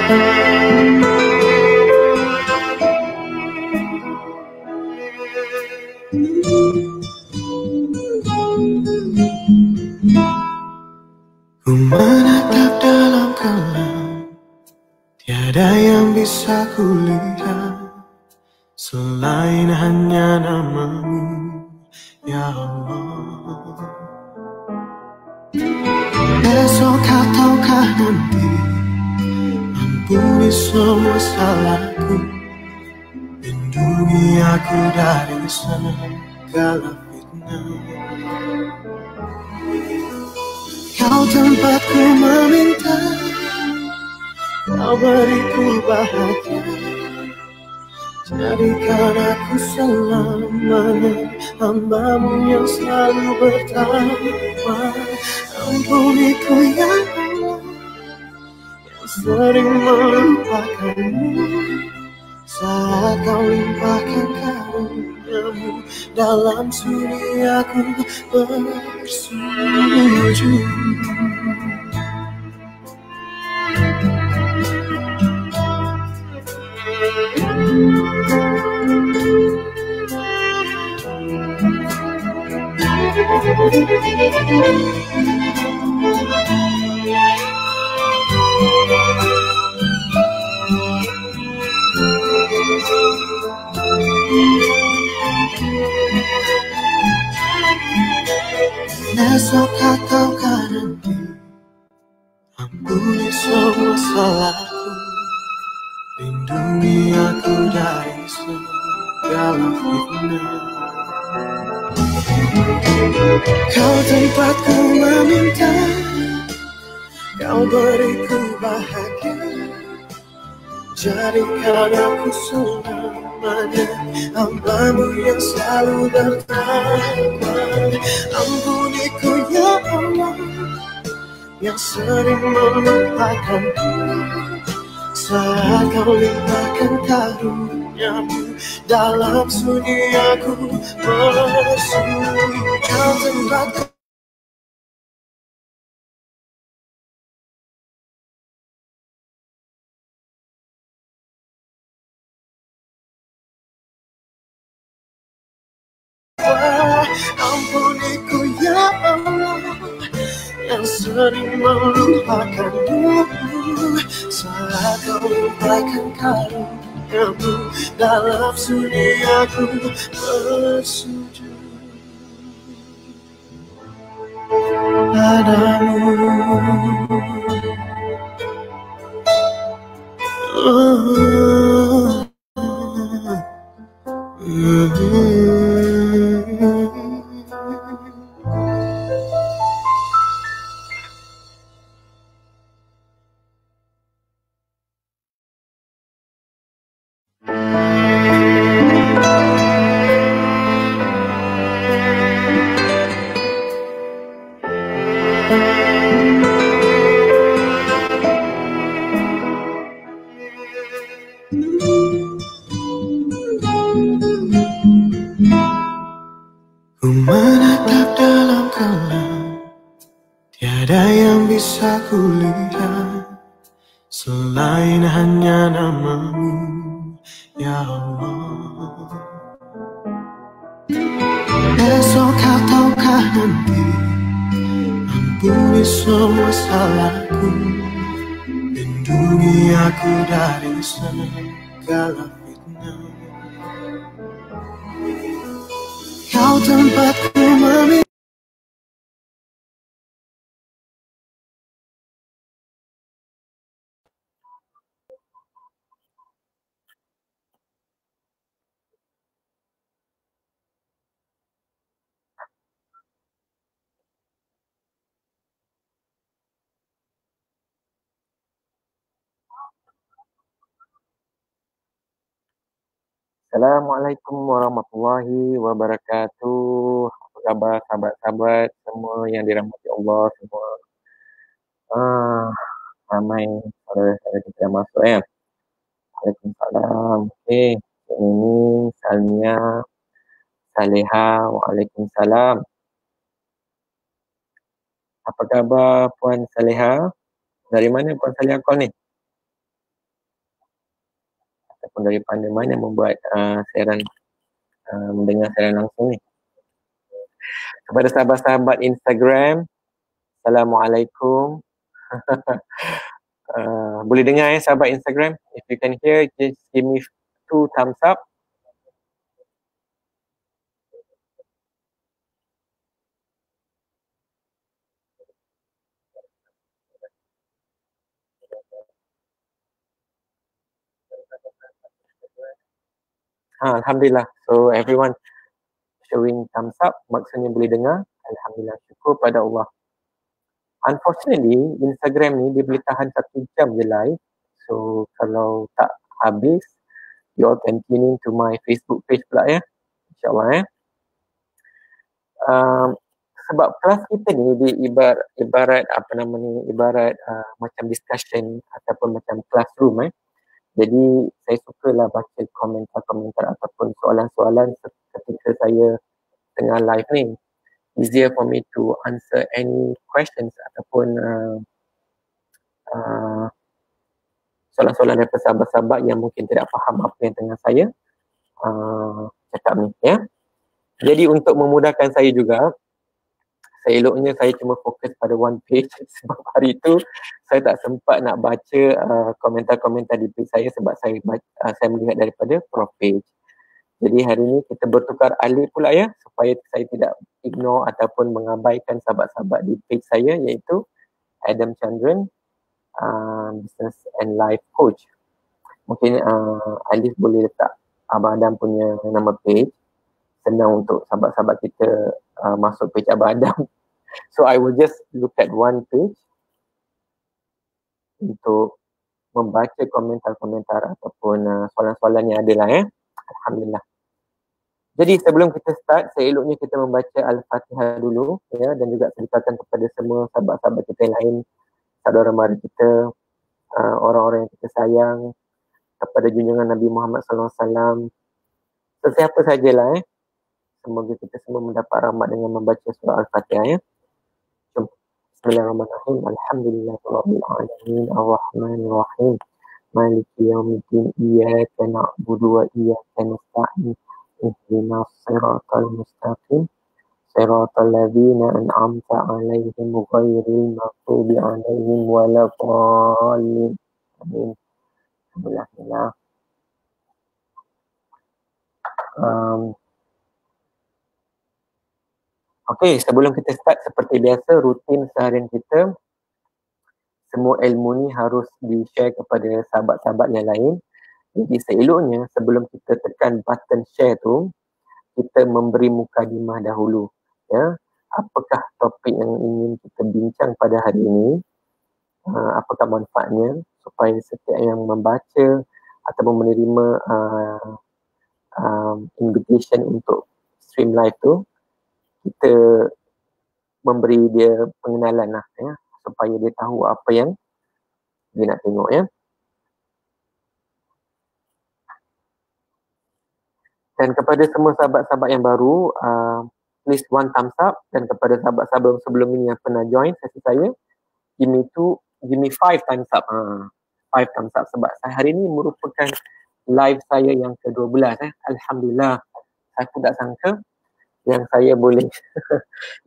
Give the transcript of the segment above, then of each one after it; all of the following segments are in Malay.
Ku menatap dalam kelam, tiada yang bisa kulihat selain hanya namamu, ya Allah. Besok ataukah nanti, ampuni semua salahku, lindungi aku dari segala fitnah. Kau tempatku meminta, kau beriku bahagia, jadikan aku selamanya hamba-Mu yang selalu bertakwa. Ampuniku ya Allah, yang sering melupakanmu, saat Kau limpahkan karunia-Mu, dalam sunyi aku bersujud. Besok ataukah nanti, ampuni semua salahku, lindungi aku dari segala fitnah. Kau tempatku meminta, Kau beriku bahagia, jadikan aku selamanya hamba-Mu yang selalu bertakwa. Ampuniku ya Allah, yang sering melupakanku, saat Kau limpahkan karunia-Mu, dalam sunyi aku bersujud. Kau tempatku ampuniku ya Allah, yang sering melupakanmu, saat Kau limpahkan karunia-Mu, dalam sunyi aku bersujud padamu. Ku menatap dalam kelam, tiada yang bisa kulihat selain hanya namamu, ya Allah. Besok ataukah nanti, ampuni semua salahku, lindungi aku dari segala fitnah. Kau tempatku meminta, Assalamualaikum warahmatullahi wabarakatuh. Apa kabar sahabat-sahabat semua yang dirahmati Allah semua? Ramai saudara-saudara kita masuk ya. Waalaikumsalam. Okey, ini Salmia Saleha. Waalaikumsalam. Apa khabar Puan Saleha? Dari mana Puan Saleha call ni? ataupun daripada mana membuat siaran, mendengar siaran langsung ni. Kepada sahabat-sahabat Instagram, Assalamualaikum. Boleh dengar sahabat Instagram? If you can hear, just give me 2 thumbs up. Alhamdulillah. So everyone showing thumbs up, maksudnya boleh dengar. Alhamdulillah, syukur pada Allah. Unfortunately, Instagram ni dia boleh tahan 1 jam je live. So kalau tak habis, you all can tune in to my Facebook page pula ya. InsyaAllah ya. Sebab kelas kita ni dia ibarat apa nama ni, ibarat macam discussion ataupun macam classroom. Jadi saya sukalah baca komentar-komentar ataupun soalan-soalan ketika saya tengah live ni. Easier for me to answer any questions ataupun soalan-soalan daripada sahabat-sahabat yang mungkin tidak faham apa yang tengah saya cakap ni ya. Jadi untuk memudahkan saya juga, seeloknya saya cuma fokus pada one page sebab hari tu saya tak sempat nak baca komentar-komentar di page saya sebab saya melihat daripada prof page. Jadi hari ni kita bertukar alih pula ya, supaya saya tidak ignore ataupun mengabaikan sahabat-sahabat di page saya, iaitu Adam Chandran, Business and Life Coach. Mungkin Alif boleh letak Abang Adam punya nama page, senang untuk sahabat-sahabat kita masuk page Abang Adam. So I will just look at one page untuk membaca komentar-komentar ataupun soalan-soalan yang ada lah ya. Alhamdulillah. Jadi sebelum kita start, seeloknya kita membaca Al-Fatihah dulu ya, dan juga ceritakan kepada semua sahabat-sahabat kita yang lain, saudara mara kita, orang-orang yang kita sayang, kepada junjungan Nabi Muhammad SAW, sesiapa sajalah semoga kita semua mendapat rahmat dengan membaca surah Al-Fatihah ya. Bismillahirrahmanirrahim. Alhamdulillahirabbil alamin, arrahmanirrahim, maliki yaumiddin, iyyaka na'budu wa iyyaka nasta'in, ihdinas siratal mustaqim, siratal ladzina an'amta 'alaihim ghairil maghdubi 'alaihim waladdallin. Amin. Alhamdulillah. Okey, sebelum kita start, seperti biasa rutin seharian kita, semua ilmu ni harus di-share kepada sahabat-sahabat yang lain. Jadi seeloknya sebelum kita tekan button share tu, kita memberi mukadimah dahulu ya. Apakah topik yang ingin kita bincang pada hari ini? Apakah manfaatnya, supaya setiap yang membaca ataupun menerima invitation untuk stream live tu, kita memberi dia pengenalan lah ya, supaya dia tahu apa yang dia nak tengok ya. Dan kepada semua sahabat-sahabat yang baru, please one thumbs up. Dan kepada sahabat-sahabat sebelum ini yang pernah join sesi saya, give me 5 thumbs up. 5 thumbs up sebab hari ini merupakan live saya yang ke-12 Alhamdulillah. Saya pun tak sangka yang saya boleh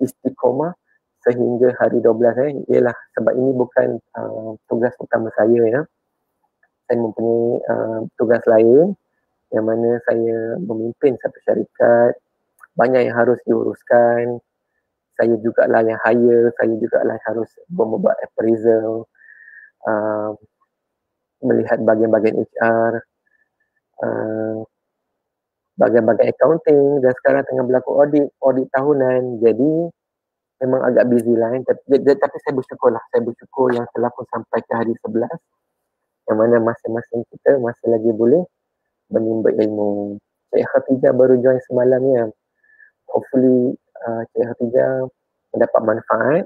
istiqomah sehingga hari 12 ialah sebab ini bukan tugas utama saya ya. Saya mempunyai tugas lain yang mana saya memimpin satu syarikat, banyak yang harus diuruskan. Saya jugalah yang hire, saya jugalah harus membuat appraisal, melihat bahagian-bahagian HR, bahagian-bahagian accounting, dan sekarang tengah berlaku audit tahunan. Jadi memang agak busy lah tapi saya bersyukur yang telah pun sampai ke hari 11, yang mana masing-masing kita masih lagi boleh menimba ilmu. Cik Khatijah baru join semalam ya. Hopefully Cik Khatijah mendapat manfaat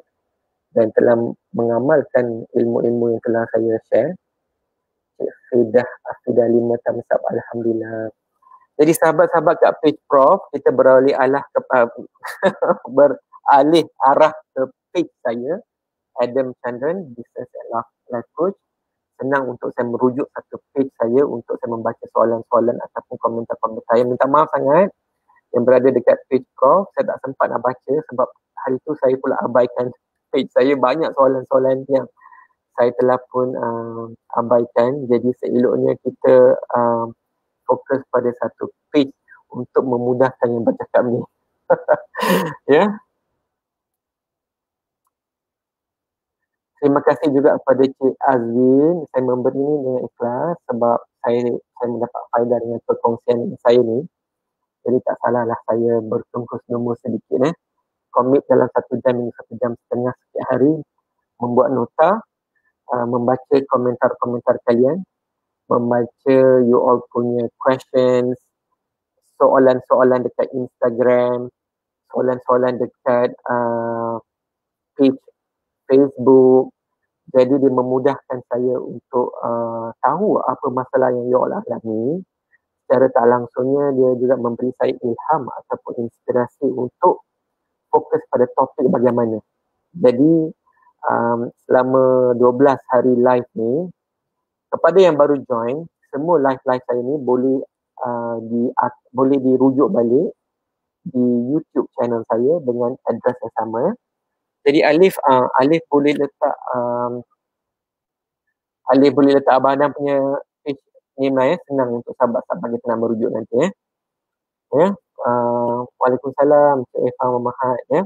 dan telah mengamalkan ilmu-ilmu yang telah saya share. Cik Fidah Afidah 5 thumbs up. Alhamdulillah. Jadi sahabat-sahabat kat page Prof, kita beralih arah ke page saya, Adam Chandran, Business and Life Coach. senang untuk saya merujuk satu page saya untuk saya membaca soalan-soalan ataupun komentar-komentar. Saya minta maaf sangat yang berada dekat page Prof. Saya tak sempat nak baca sebab hari tu saya pula abaikan page saya. Banyak soalan-soalan yang saya telah pun abaikan. Jadi seeloknya kita fokus pada satu page untuk memudahkan yang bercakap ni. Ya. Terima kasih juga kepada Cik Azwin. Saya memberi ini dengan ikhlas sebab saya mendapat faedah dengan perkongsian saya ni. Jadi tak salahlah saya bertungkus lumus sedikit. Komit dalam 1 jam hingga 1 jam setengah setiap hari. Membuat nota, membaca komentar-komentar kalian, membaca you all punya questions, soalan-soalan dekat Instagram, soalan-soalan dekat page Facebook. Jadi dia memudahkan saya untuk tahu apa masalah yang you all alami. Secara tak langsungnya dia juga memberi saya ilham ataupun inspirasi untuk fokus pada topik bagaimana. Jadi selama 12 hari live ni, kepada yang baru join, semua live-live saya ni boleh dirujuk balik di YouTube channel saya dengan address yang sama. Jadi Alif boleh letak Abang Adam punya page name lah senang untuk sahabat-sahabat kita nak merujuk nanti Waalaikumsalam Cik Eva Mahat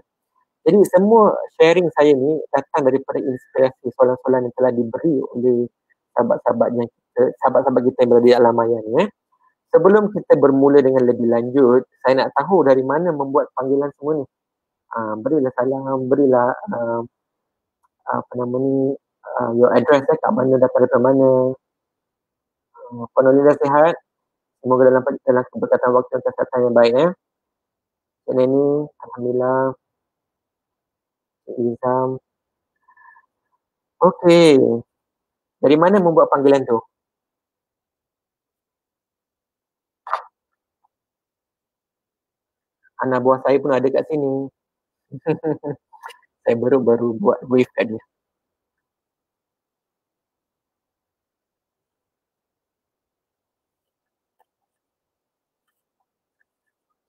Jadi semua sharing saya ni datang daripada inspirasi soalan-soalan yang telah diberi oleh sahabat-sahabat kita yang berada di alam maya ni Sebelum kita bermula dengan lebih lanjut, saya nak tahu dari mana membuat panggilan semua ni. Berilah salam, berilah your address kat mana, datang dari mana. Penulis dah sihat. Semoga dalam keberkatan waktu dan kesihatan yang baik Dan ini, Alhamdulillah. Izam. Okey. Dari mana membuat panggilan tu? Anak buah saya pun ada kat sini. Saya baru buat wave kat dia.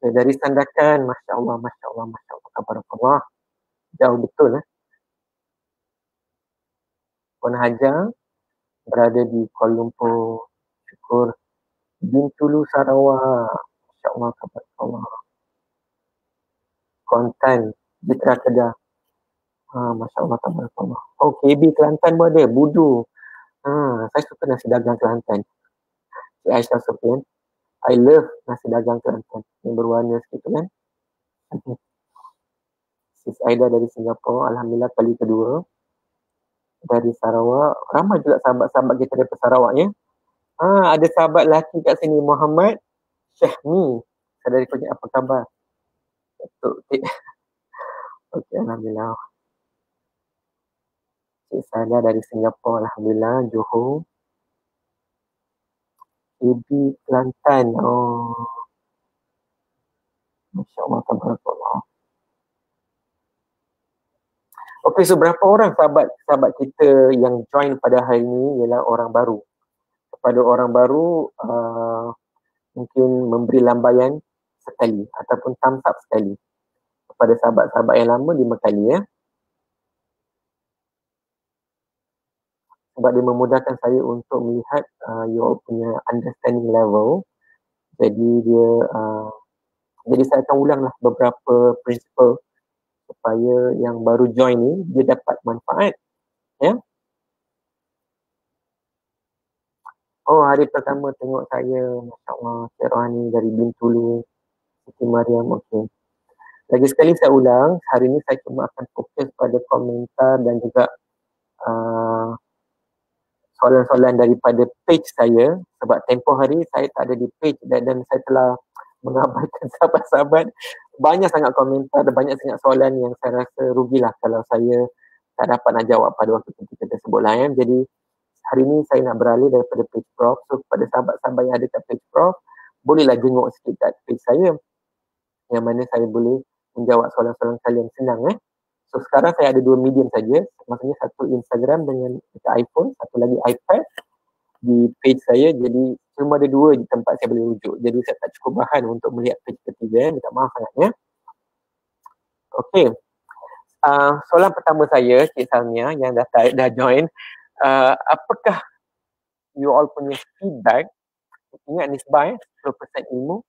Dari Sandakan, Masya Allah, tabarakallah. Jauh betul Puan Hajar berada di Kuala Lumpur. Syukur. Bintulu Sarawak. Masya Allah, tabarakallah. Kontan, Jitra Kedah. Masya Allah, tabarakallah. Oh, KB Kelantan pun ada. Budu. Saya suka nasi dagang Kelantan. Cik Aisyah Sofian. I love nasi dagang Kelantan. Yang berwarna sikit kan. Sis Aida dari Singapura. Alhamdulillah kali kedua. Dari Sarawak. Ramai juga sahabat-sahabat kita dari Sarawak ada sahabat lelaki kat sini, Muhammad Syahmi. Saya dari Kuching, apa khabar? Okey, Alhamdulillah. Cik Sada dari Singapura, Alhamdulillah. Johor. Ibi Kelantan. Masya Allah, tabarakallah. Okey, so berapa orang sahabat kita yang join pada hari ini ialah orang baru. Kepada orang baru, mungkin memberi lambaian sekali ataupun thumbs up sekali. Kepada sahabat-sahabat yang lama 5 kali Sebab dia memudahkan saya untuk melihat you punya understanding level. Jadi jadi saya akan ulanglah beberapa prinsipal supaya yang baru join ni dia dapat manfaat Oh, hari pertama tengok saya, Masya Allah, Cik Rohani dari Bintulu, Siti Mariam, okey. Lagi sekali saya ulang, hari ini saya cuma akan fokus pada komentar dan juga soalan-soalan daripada page saya sebab tempoh hari saya tak ada di page dan saya telah mengabaikan sahabat-sahabat. Banyak sangat komentar dan banyak sangat soalan yang saya rasa rugilah kalau saya tak dapat nak jawab pada waktu ketika tersebut Jadi hari ini saya nak beralih daripada page Prof. So kepada sahabat-sahabat yang ada kat page Prof, bolehlah jenguk sikit kat page saya yang mana saya boleh menjawab soalan-soalan kalian senang So sekarang saya ada 2 medium saja, maksudnya satu Instagram dengan iPhone, satu lagi iPad. di page saya, jadi cuma ada 2 je tempat saya boleh rujuk. Jadi saya tak cukup bahan untuk melihat page ketiga. Minta maaf sangatnya. Okey. Soalan pertama saya, Cik Salmia yang dah join, apakah you all punya feedback, ingat nisbah 10% ilmu,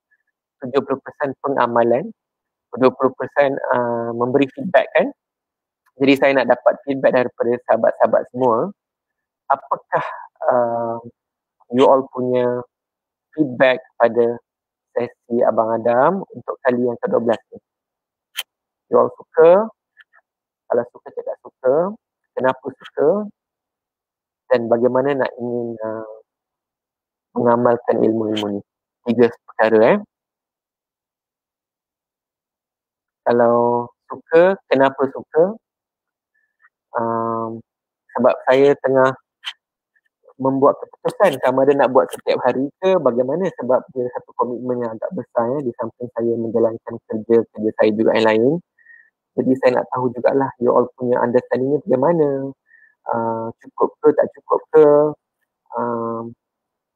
70% pengamalan, 20% memberi feedback kan. Jadi saya nak dapat feedback daripada sahabat-sahabat semua, apakah you all punya feedback pada sesi Abang Adam untuk kali yang ke-12 ni. You all suka? Kalau suka, cakap suka. Kenapa suka? Dan bagaimana nak ingin mengamalkan ilmu-ilmu ni. 3 perkara Kalau suka, kenapa suka? Sebab saya tengah membuat keputusan sama ada nak buat setiap hari ke bagaimana, sebab dia satu komitmen yang agak besar di samping saya menjalankan kerja saya juga yang lain. Jadi saya nak tahu jugalah you all punya understanding ni bagaimana, cukup ke tak cukup ke,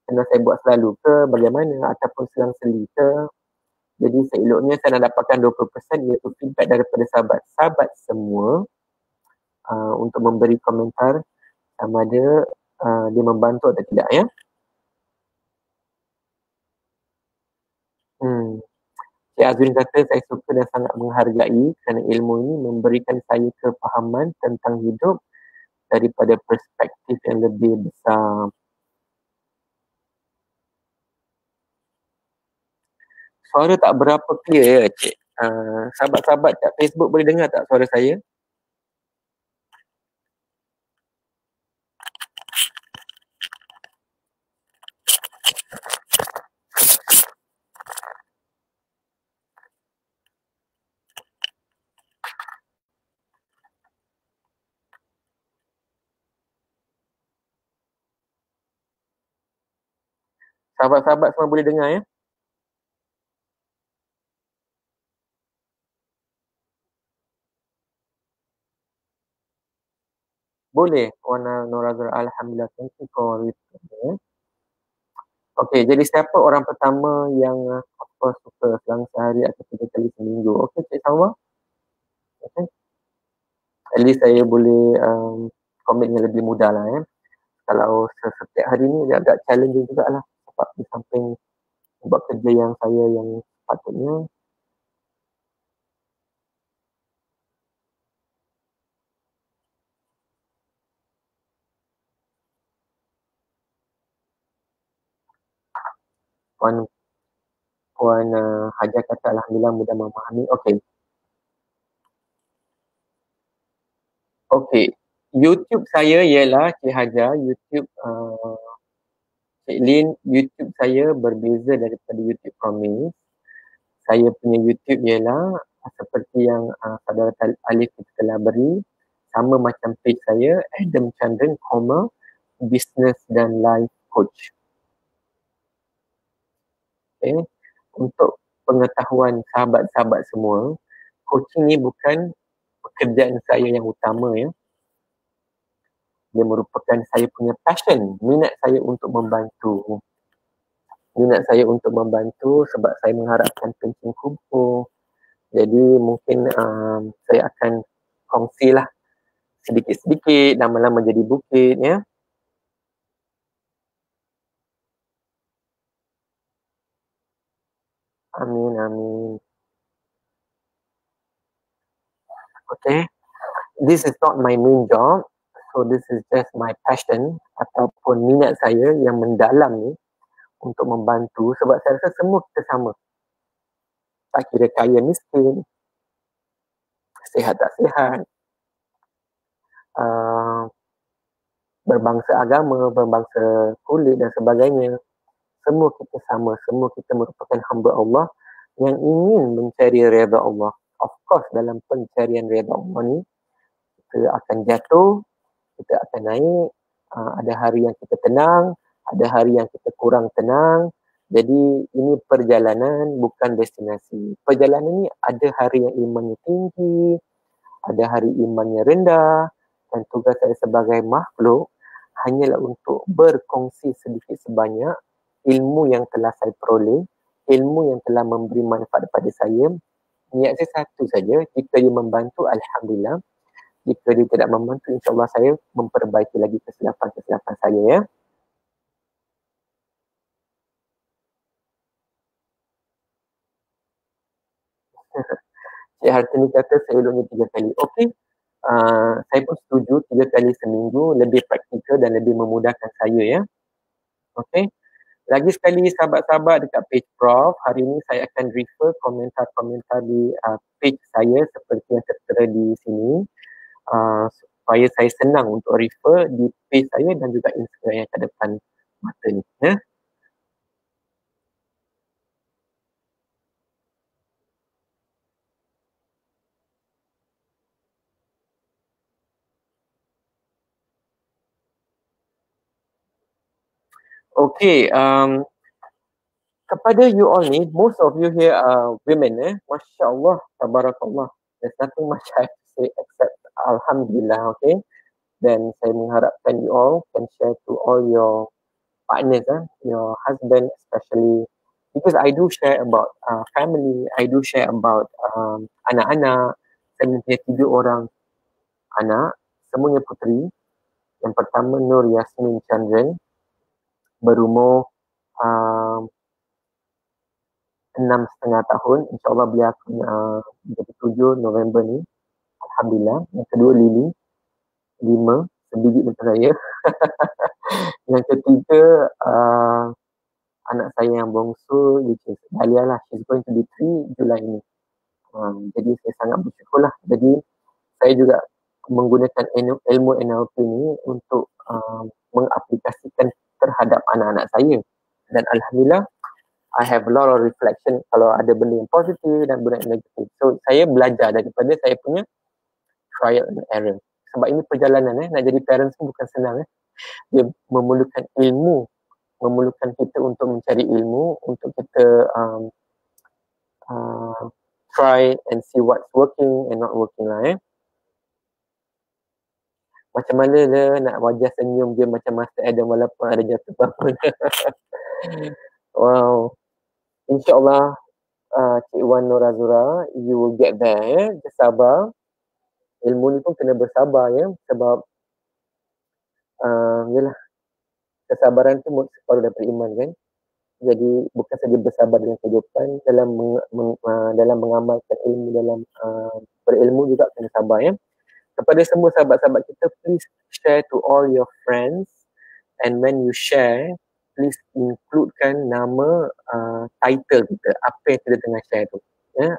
kena saya buat selalu ke bagaimana, ataupun selang-seli ke. Jadi seeloknya saya nak dapatkan 20% iaitu feedback daripada sahabat-sahabat semua untuk memberi komentar sama ada dia membantu atau tidak ya. Cik Azrin kata saya suka dan sangat menghargai kerana ilmu ini memberikan saya kefahaman tentang hidup daripada perspektif yang lebih besar. Suara tak berapa clear ya Cik. Sahabat-sahabat kat Facebook boleh dengar tak suara saya? Sahabat-sahabat semua boleh dengar ya? Boleh. Wana Norazur, alhamdulillah, thank you for reply. Okey, jadi siapa orang pertama yang suka selang sehari atau 3 kali seminggu? Okey, Cik Salwa. Okay. At least saya boleh komitmen lebih mudah lah ya. Kalau setiap hari ni dia agak challenging jugalah, sebab di samping buat kerja yang saya yang patutnya. Puan Hajar kata alhamdulillah mudah memahami. Okey. YouTube saya ialah Cik Hajar, YouTube Cik Lin, YouTube saya berbeza daripada YouTube Promise. Saya punya YouTube ialah seperti yang saudara Alif telah beri, sama macam page saya, Adam Chandran, Business dan Life Coach. Okay. Untuk pengetahuan sahabat-sahabat semua, coaching ni bukan pekerjaan saya yang utama ya. Dia merupakan saya punya passion, minat saya untuk membantu. Minat saya untuk membantu sebab saya mengharapkan pencing kumpul. Jadi mungkin saya akan kongsilah sedikit-sedikit, lama-lama jadi bukit ya. Amin, amin. Okay. This is not my main job. So this is just my passion ataupun minat saya yang mendalam ni untuk membantu, sebab saya rasa semua kita sama. Tak kira kaya miskin, sihat tak sihat, berbangsa agama, berbangsa kulit dan sebagainya. Semua kita sama, semua kita merupakan hamba Allah yang ingin mencari redha Allah. Of course dalam pencarian redha Allah ni, kita akan jatuh, kita akan naik, ada hari yang kita tenang, ada hari yang kita kurang tenang. Jadi ini perjalanan bukan destinasi. Perjalanan ni ada hari yang imannya tinggi, ada hari imannya rendah, dan tugas saya sebagai makhluk hanyalah untuk berkongsi sedikit sebanyak ilmu yang telah saya peroleh, ilmu yang telah memberi manfaat kepada saya. Niat saya satu saja, jika dia membantu, Alhamdulillah. Jika dia tidak membantu, insyaAllah saya memperbaiki lagi kesilapan-kesilapan saya, ya. Cik Hartini kata saya ulangnya 3 kali. Okey, saya pun setuju 3 kali seminggu lebih praktikal dan lebih memudahkan saya, ya. Okey. Lagi sekali sahabat-sahabat dekat page Prof, hari ini saya akan refer komentar-komentar di page saya seperti yang tertera di sini, supaya saya senang untuk refer di page saya dan juga Instagram yang kat depan mata ni, ya. Okay, kepada you all ni, most of you here are women, Masya Allah, tabarakallah. There's nothing much I have to say except Alhamdulillah, okay. Dan saya mengharapkan you all can share to all your partners, your husband especially, because I do share about family, I do share about anak-anak. Saya mempunyai 3 orang anak, semuanya puteri. Yang pertama Nur Yasmin Chandran, berumur 6.5 tahun. InsyaAllah beliau akan menjadi 7 November ni. Alhamdulillah. Yang kedua Lily, 5, sebiji macam saya. Yang ketiga anak saya yang bongsu, which is Dahlia lah. She's going to be 3 Julai ni. Jadi saya sangat bersyukur lah. Jadi saya juga menggunakan ilmu NLP ni untuk mengaplikasikan terhadap anak-anak saya. Dan Alhamdulillah, I have a lot of reflection kalau ada benda yang positif dan benda yang negatif. So, saya belajar daripada saya punya trial and error. Sebab ini perjalanan, nak jadi parents pun bukan senang. Dia memerlukan ilmu, memerlukan kita untuk mencari ilmu, untuk kita try and see what's working and not working lah. Macam mana dia nak wajah senyum dia macam Master Adam walaupun ada jatuh bangun. Wow. InsyaAllah Cik Wan Nur Azura, you will get there, Just sabar. Ilmu ni pun kena bersabar, sebab yalah, kesabaran tu separuh daripada iman, kan. Jadi bukan saja bersabar dengan kehidupan, dalam mengamalkan ilmu, dalam berilmu juga kena sabar, Kepada semua sahabat-sahabat kita, please share to all your friends, and when you share, please includekan nama title kita, apa yang kita tengah share tu,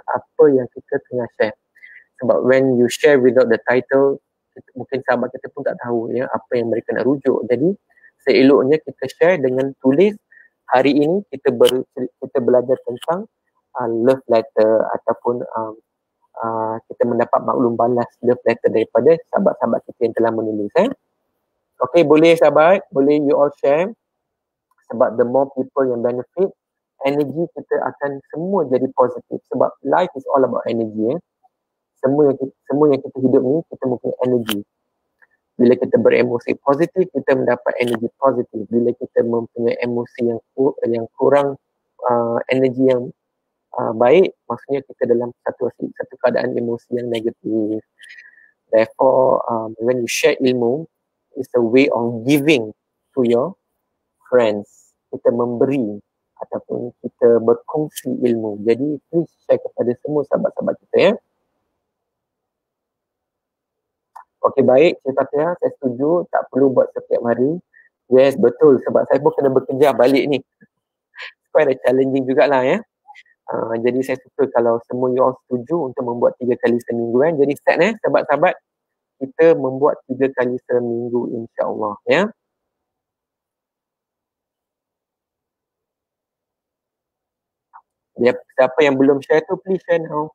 apa yang kita tengah share. Sebab when you share without the title, mungkin sahabat kita pun tak tahu apa yang mereka nak rujuk. Jadi seeloknya kita share dengan tulis, hari ini kita belajar tentang love letter, ataupun kita mendapat maklum balas love letter daripada sahabat-sahabat kita yang telah menulis. Okay, boleh sahabat, boleh you all share. Sebab the more people yang benefit, energi kita akan semua jadi positif. Sebab life is all about energy. Semua yang kita hidup ni, kita mempunyai energi. Bila kita beremosi positif, kita mendapat energi positif. Bila kita mempunyai emosi yang kurang, energi yang baik, maksudnya kita dalam satu keadaan emosi yang negatif. Therefore, when you share ilmu, it's a way of giving to your friends. Kita memberi ataupun kita berkongsi ilmu. Jadi, please share kepada semua sahabat-sahabat kita, Okey, baik, Cik Fatihah, saya setuju, tak perlu buat setiap hari. Yes, betul, sebab saya pun kena bekerja balik ni. Quite a challenging jugalah, jadi saya suka kalau semua you all setuju untuk membuat 3 kali seminggu, Jadi set, sahabat-sahabat, kita membuat 3 kali seminggu, insyaAllah, Siapa yang belum share tu, please share now.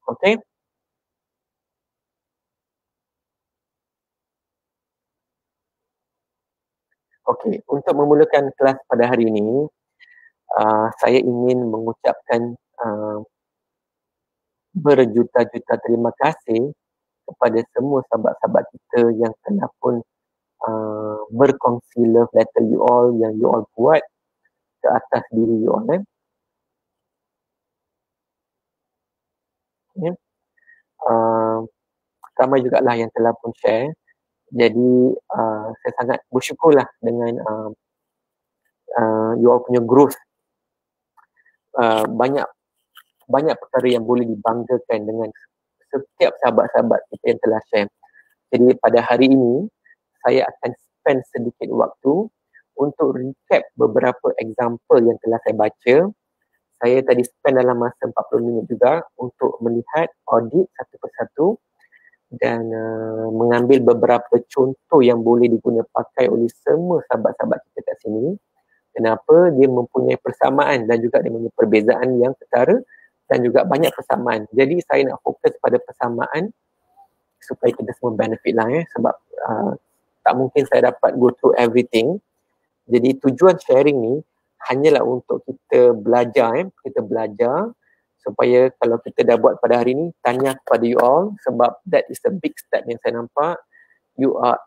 Okay? Okey, untuk memulakan kelas pada hari ini, saya ingin mengucapkan berjuta-juta terima kasih kepada semua sahabat-sahabat kita yang telah pun berkongsi love letter you all yang you all buat ke atas diri you all. Okay. Ramai jugalah yang telah pun share. Jadi saya sangat bersyukurlah dengan you all punya growth. Banyak perkara yang boleh dibanggakan dengan setiap sahabat-sahabat kita yang telah share. Jadi pada hari ini saya akan spend sedikit waktu untuk recap beberapa example yang telah saya baca. Saya tadi spend dalam masa 40 minit juga untuk melihat audit satu persatu dan mengambil beberapa contoh yang boleh digunakan pakai oleh semua sahabat-sahabat kita kat sini. Kenapa dia mempunyai persamaan dan juga dia mempunyai perbezaan yang ketara dan juga banyak persamaan. Jadi saya nak fokus pada persamaan supaya kita semua benefit lah sebab tak mungkin saya dapat go through everything. Jadi tujuan sharing ni hanyalah untuk kita belajar supaya kalau kita dah buat pada hari ni, tanya kepada you all sebab that is the big step yang saya nampak. You are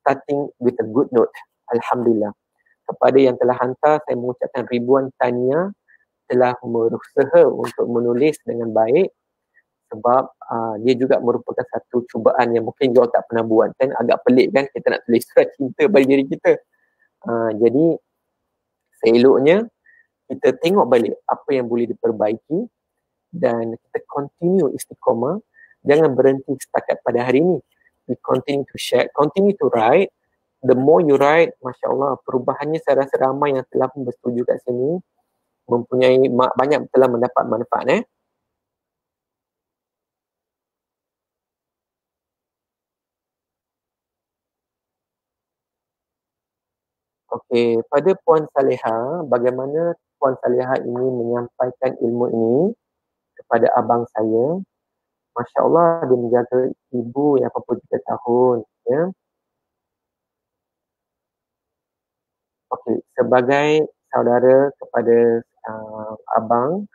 starting with a good note. Alhamdulillah. Kepada yang telah hantar, saya mengucapkan ribuan tahniah telah berusaha untuk menulis dengan baik sebab dia juga merupakan satu cubaan yang mungkin you all tak pernah buat kan. Agak pelik kan kita nak tulis surat cinta bagi diri kita. Jadi seeloknya kita tengok balik apa yang boleh diperbaiki dan kita continue istiqamah. Jangan berhenti setakat pada hari ini. We continue to share, continue to write. The more you write, Masya Allah, perubahannya saya rasa ramai yang telah pun bersetuju kat sini mempunyai banyak telah mendapat manfaat. Okey, pada Puan Saleha, bagaimana Puan Saleha ini menyampaikan ilmu ini kepada abang saya. Masya Allah, dia menjaga ibu yang 83 tahun. Ya. Okey, sebagai saudara kepada abang,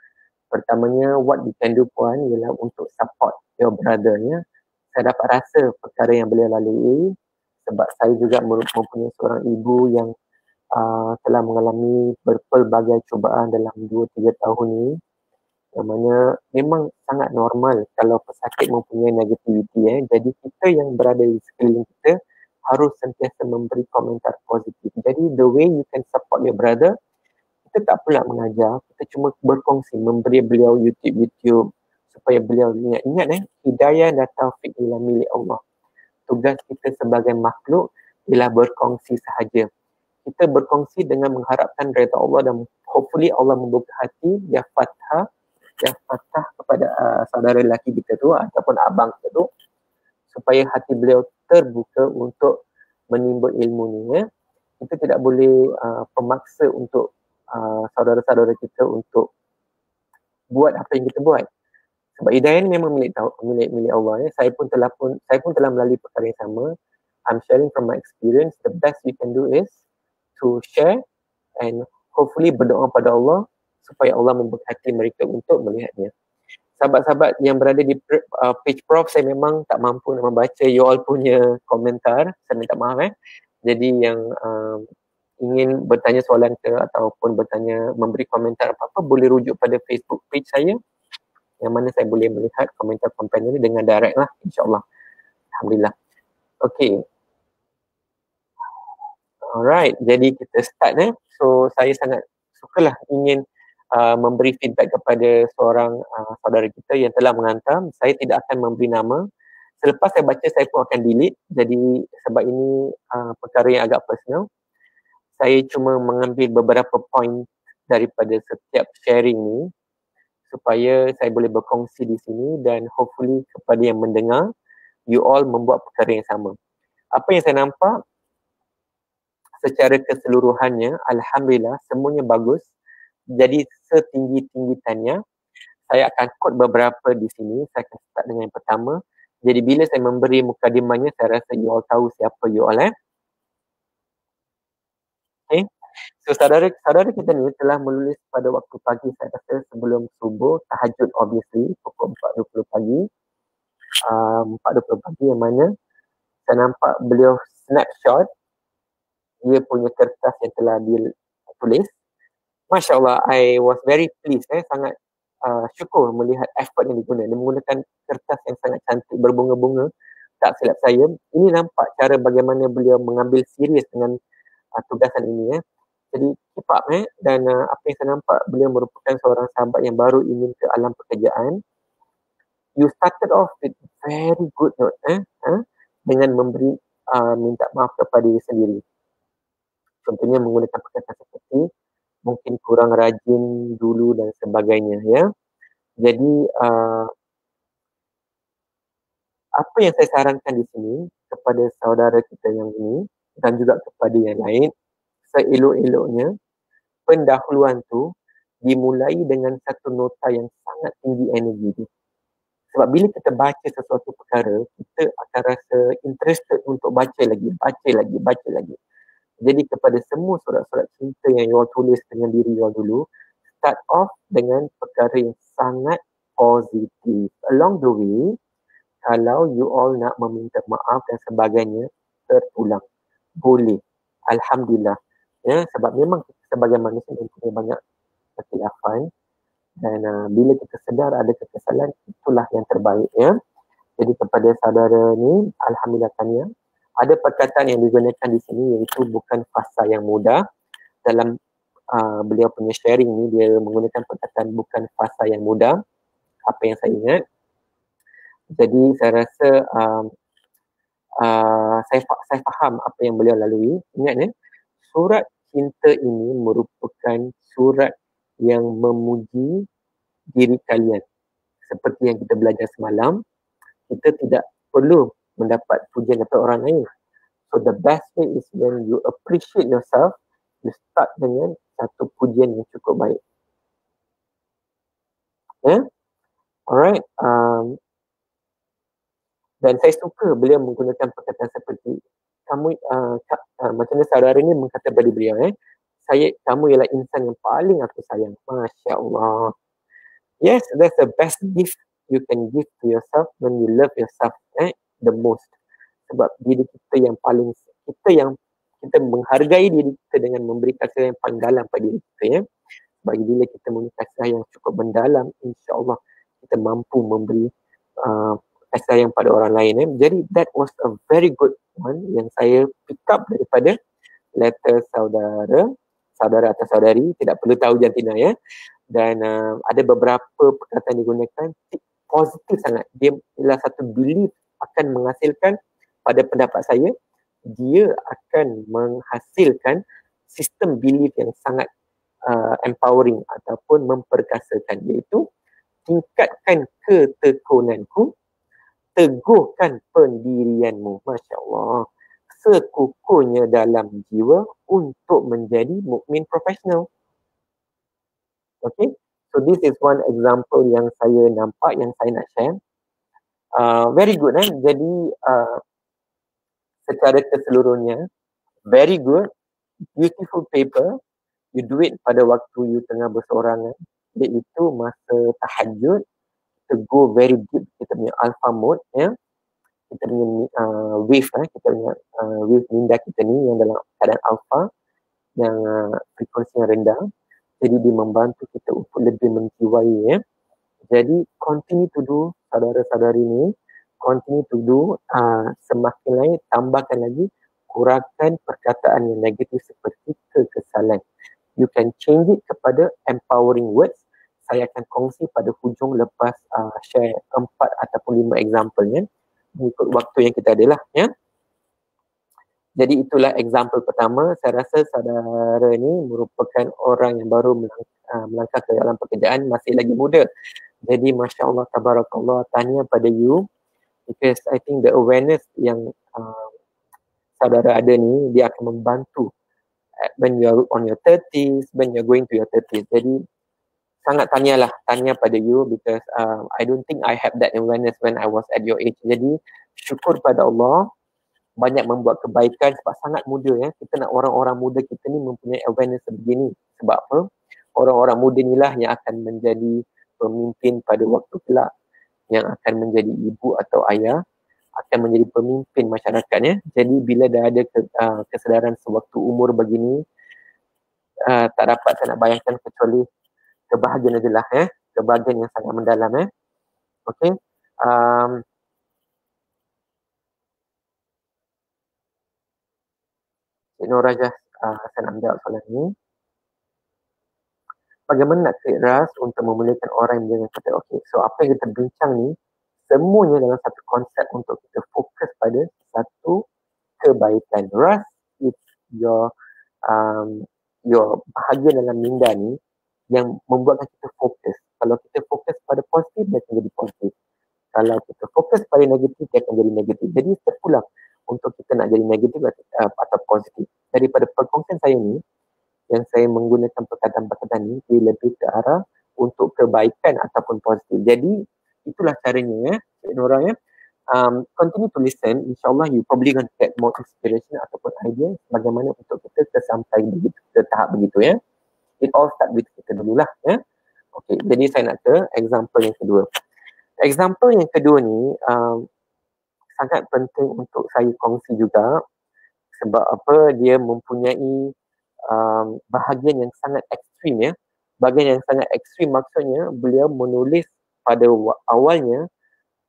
pertamanya what we can do Puan ialah untuk support your brother. Ya. Saya dapat rasa perkara yang beliau lalui sebab saya juga mempunyai seorang ibu yang telah mengalami berpelbagai cubaan dalam 2-3 tahun ini, yang mana memang sangat normal kalau pesakit mempunyai negativity. Jadi kita yang berada di sekeliling kita harus sentiasa memberi komentar positif. Jadi the way you can support your brother, kita tak pula mengajar, kita cuma berkongsi, memberi beliau YouTube supaya beliau ingat hidayah dan taufik ialah milik Allah. Tugas kita sebagai makhluk ialah berkongsi sahaja. Kita berkongsi dengan mengharapkan redha Allah dan hopefully Allah membuka hati yang fatah kepada saudara lelaki kita tu ataupun abang kita tu supaya hati beliau terbuka untuk menimba ilmu ni. Ya. Kita tidak boleh pemaksa untuk saudara-saudara kita untuk buat apa yang kita buat. Sebab hidayah ni memang milik Allah. Ya. Saya pun telah melalui perkara yang sama. I'm sharing from my experience. The best we can do is to share and hopefully berdoa pada Allah supaya Allah memberkati mereka untuk melihatnya. Sahabat-sahabat yang berada di page Prof, saya memang tak mampu nak membaca you all punya komentar. Saya minta maaf. Jadi yang ingin bertanya soalan ke ataupun memberi komentar apa-apa boleh rujuk pada Facebook page saya yang mana saya boleh melihat komentar-komentar ini dengan direct lah, insyaAllah. Alhamdulillah. Okay. Alright, jadi kita start. So saya sangat sukalah ingin memberi feedback kepada seorang saudara kita yang telah menghantar. Saya tidak akan memberi nama. Selepas saya baca, saya pun akan delete. Jadi sebab ini perkara yang agak personal. Saya cuma mengambil beberapa point daripada setiap sharing ni supaya saya boleh berkongsi di sini dan hopefully kepada yang mendengar, you all membuat perkara yang sama. Apa yang saya nampak secara keseluruhannya, Alhamdulillah, semuanya bagus. Jadi setinggi-tinggitannya, saya akan quote beberapa di sini. Saya akan start dengan yang pertama. Jadi bila saya memberi mukadimahnya, saya rasa you all tahu siapa you all. Okay. So saudara kita ni telah menulis pada waktu pagi, saya rasa sebelum subuh, tahajud obviously, pukul 4.20 pagi. 4.20 pagi yang mana saya nampak beliau snapshot dia punya kertas yang telah dia tulis. Masya Allah, I was very pleased, sangat syukur melihat effort yang digunakan. Dia menggunakan kertas yang sangat cantik, berbunga-bunga. Tak silap saya, ini nampak cara bagaimana beliau mengambil serius dengan tugasan ini. Jadi keep up, dan apa yang saya nampak, beliau merupakan seorang sahabat yang baru ingin ke alam pekerjaan. You started off with very good note, dengan memberi minta maaf kepada diri sendiri. Contohnya menggunakan perkataan seperti mungkin kurang rajin dulu dan sebagainya, ya. Jadi apa yang saya sarankan di sini kepada saudara kita yang ini dan juga kepada yang lain, seelok-eloknya pendahuluan tu dimulai dengan satu nota yang sangat tinggi energi. Sebab bila kita baca sesuatu perkara, kita akan rasa interested untuk baca lagi. Jadi kepada semua surat-surat cinta yang you all tulis dengan diri you all dulu, start off dengan perkara yang sangat positif. Along the way, kalau you all nak meminta maaf dan sebagainya, terpulang. Boleh. Alhamdulillah. Ya, sebab memang kita sebagai manusia mempunyai banyak kekhilafan, dan bila kita sedar ada kesalahan, itulah yang terbaik, ya. Jadi kepada saudara ni, alhamdulillah tanya. Ada perkataan yang digunakan di sini iaitu bukan fasa yang mudah. Dalam beliau punya sharing ni, dia menggunakan perkataan bukan fasa yang mudah. Apa yang saya ingat. Jadi saya rasa saya faham apa yang beliau lalui. Ingat, surat cinta ini merupakan surat yang memuji diri kalian. Seperti yang kita belajar semalam, kita tidak perlu mendapat pujian daripada orang lain. So the best way is when you appreciate yourself, you start dengan satu pujian yang cukup baik. Alright. Dan saya suka beliau menggunakan perkataan seperti kamu, macam mana saudara ni mengatakan kepada beliau, kamu ialah insan yang paling aku sayang. Masya Allah. Yes, that's the best gift you can give to yourself when you love yourself the most. Sebab diri kita yang paling, kita menghargai diri kita dengan memberi kasih yang paling dalam pada diri kita, Bagi bila kita memberi kasih yang cukup mendalam, insya-Allah kita mampu memberi kasih yang pada orang lain. Jadi that was a very good one yang saya pick up daripada letter saudara atau saudari, tidak perlu tahu jantina, Dan ada beberapa perkataan digunakan positif sangat. Dia ialah satu belief akan menghasilkan, pada pendapat saya, dia akan menghasilkan sistem belief yang sangat empowering ataupun memperkasakan, iaitu tingkatkan ketekunanku, teguhkan pendirianmu. Masya Allah. Sekukuhnya dalam jiwa untuk menjadi mukmin profesional. Okay, so this is one example yang saya nampak, yang saya nak share. Very good, Jadi secara keseluruhnya, very good, beautiful paper. You do it pada waktu you tengah bersorangan, iaitu masa tahajud. Kita go very deep, kita punya alpha mode, kita punya wave, kita punya wave minda kita ni yang dalam keadaan alpha, yang frekuensi yang rendah. Jadi dia membantu kita untuk lebih menjiwai, Jadi continue to do, saudara-saudari ni, continue to do, semakin lain, tambahkan lagi, kurangkan perkataan yang negatif seperti kekesalan. You can change it kepada empowering words. Saya akan kongsi pada hujung lepas share 4 ataupun 5 example-nya, mengikut waktu yang kita ada lah, Jadi itulah example pertama. Saya rasa saudara ni merupakan orang yang baru melangkah ke dalam pekerjaan, masih lagi muda. Jadi Masya Allah, Tabarakallah, tanya pada you, because I think the awareness yang saudara ada ni, dia akan membantu when you're on your 30s, when you're going to your 30s. Jadi sangat tanya pada you, because I don't think I have that awareness when I was at your age. Jadi syukur pada Allah, banyak membuat kebaikan sebab sangat muda, Kita nak orang-orang muda kita ni mempunyai awareness sebegini. Sebab apa? Orang-orang muda inilah yang akan menjadi pemimpin pada waktu kelak, yang akan menjadi ibu atau ayah, akan menjadi pemimpin masyarakatnya. Jadi bila dah ada kesedaran sewaktu umur begini, tak dapat saya nak bayangkan kecuali kebahagiaan adalah kebahagiaan yang sangat mendalam. Okey. Cik Nur Rajah, saya nak menjawab soalan ini. Bagaimana nak create ras untuk memuliakan orang yang dengan kata okey. So apa yang kita bincang ni semuanya dalam satu konsep untuk kita fokus pada satu kebaikan. Ras is your bahagian dalam minda ni yang membuatkan kita fokus. Kalau kita fokus pada positif, dia akan jadi positif. Kalau kita fokus pada negatif, dia akan jadi negatif. Jadi terpulang untuk kita nak jadi negatif atau positif. Daripada perkongsian saya ni, yang saya menggunakan perkataan-perkataan ni, dia lebih ke arah untuk kebaikan ataupun positif. Jadi itulah caranya Cik Nora continue to listen. InsyaAllah you probably going to get more inspiration ataupun idea bagaimana untuk kita sampai begitu, ke tahap begitu It all start with kita dululah Okay, jadi saya nak ke example yang kedua. Example yang kedua ni sangat penting untuk saya kongsi juga sebab apa, dia mempunyai bahagian yang sangat ekstrim Bahagian yang sangat ekstrim maksudnya beliau menulis pada awalnya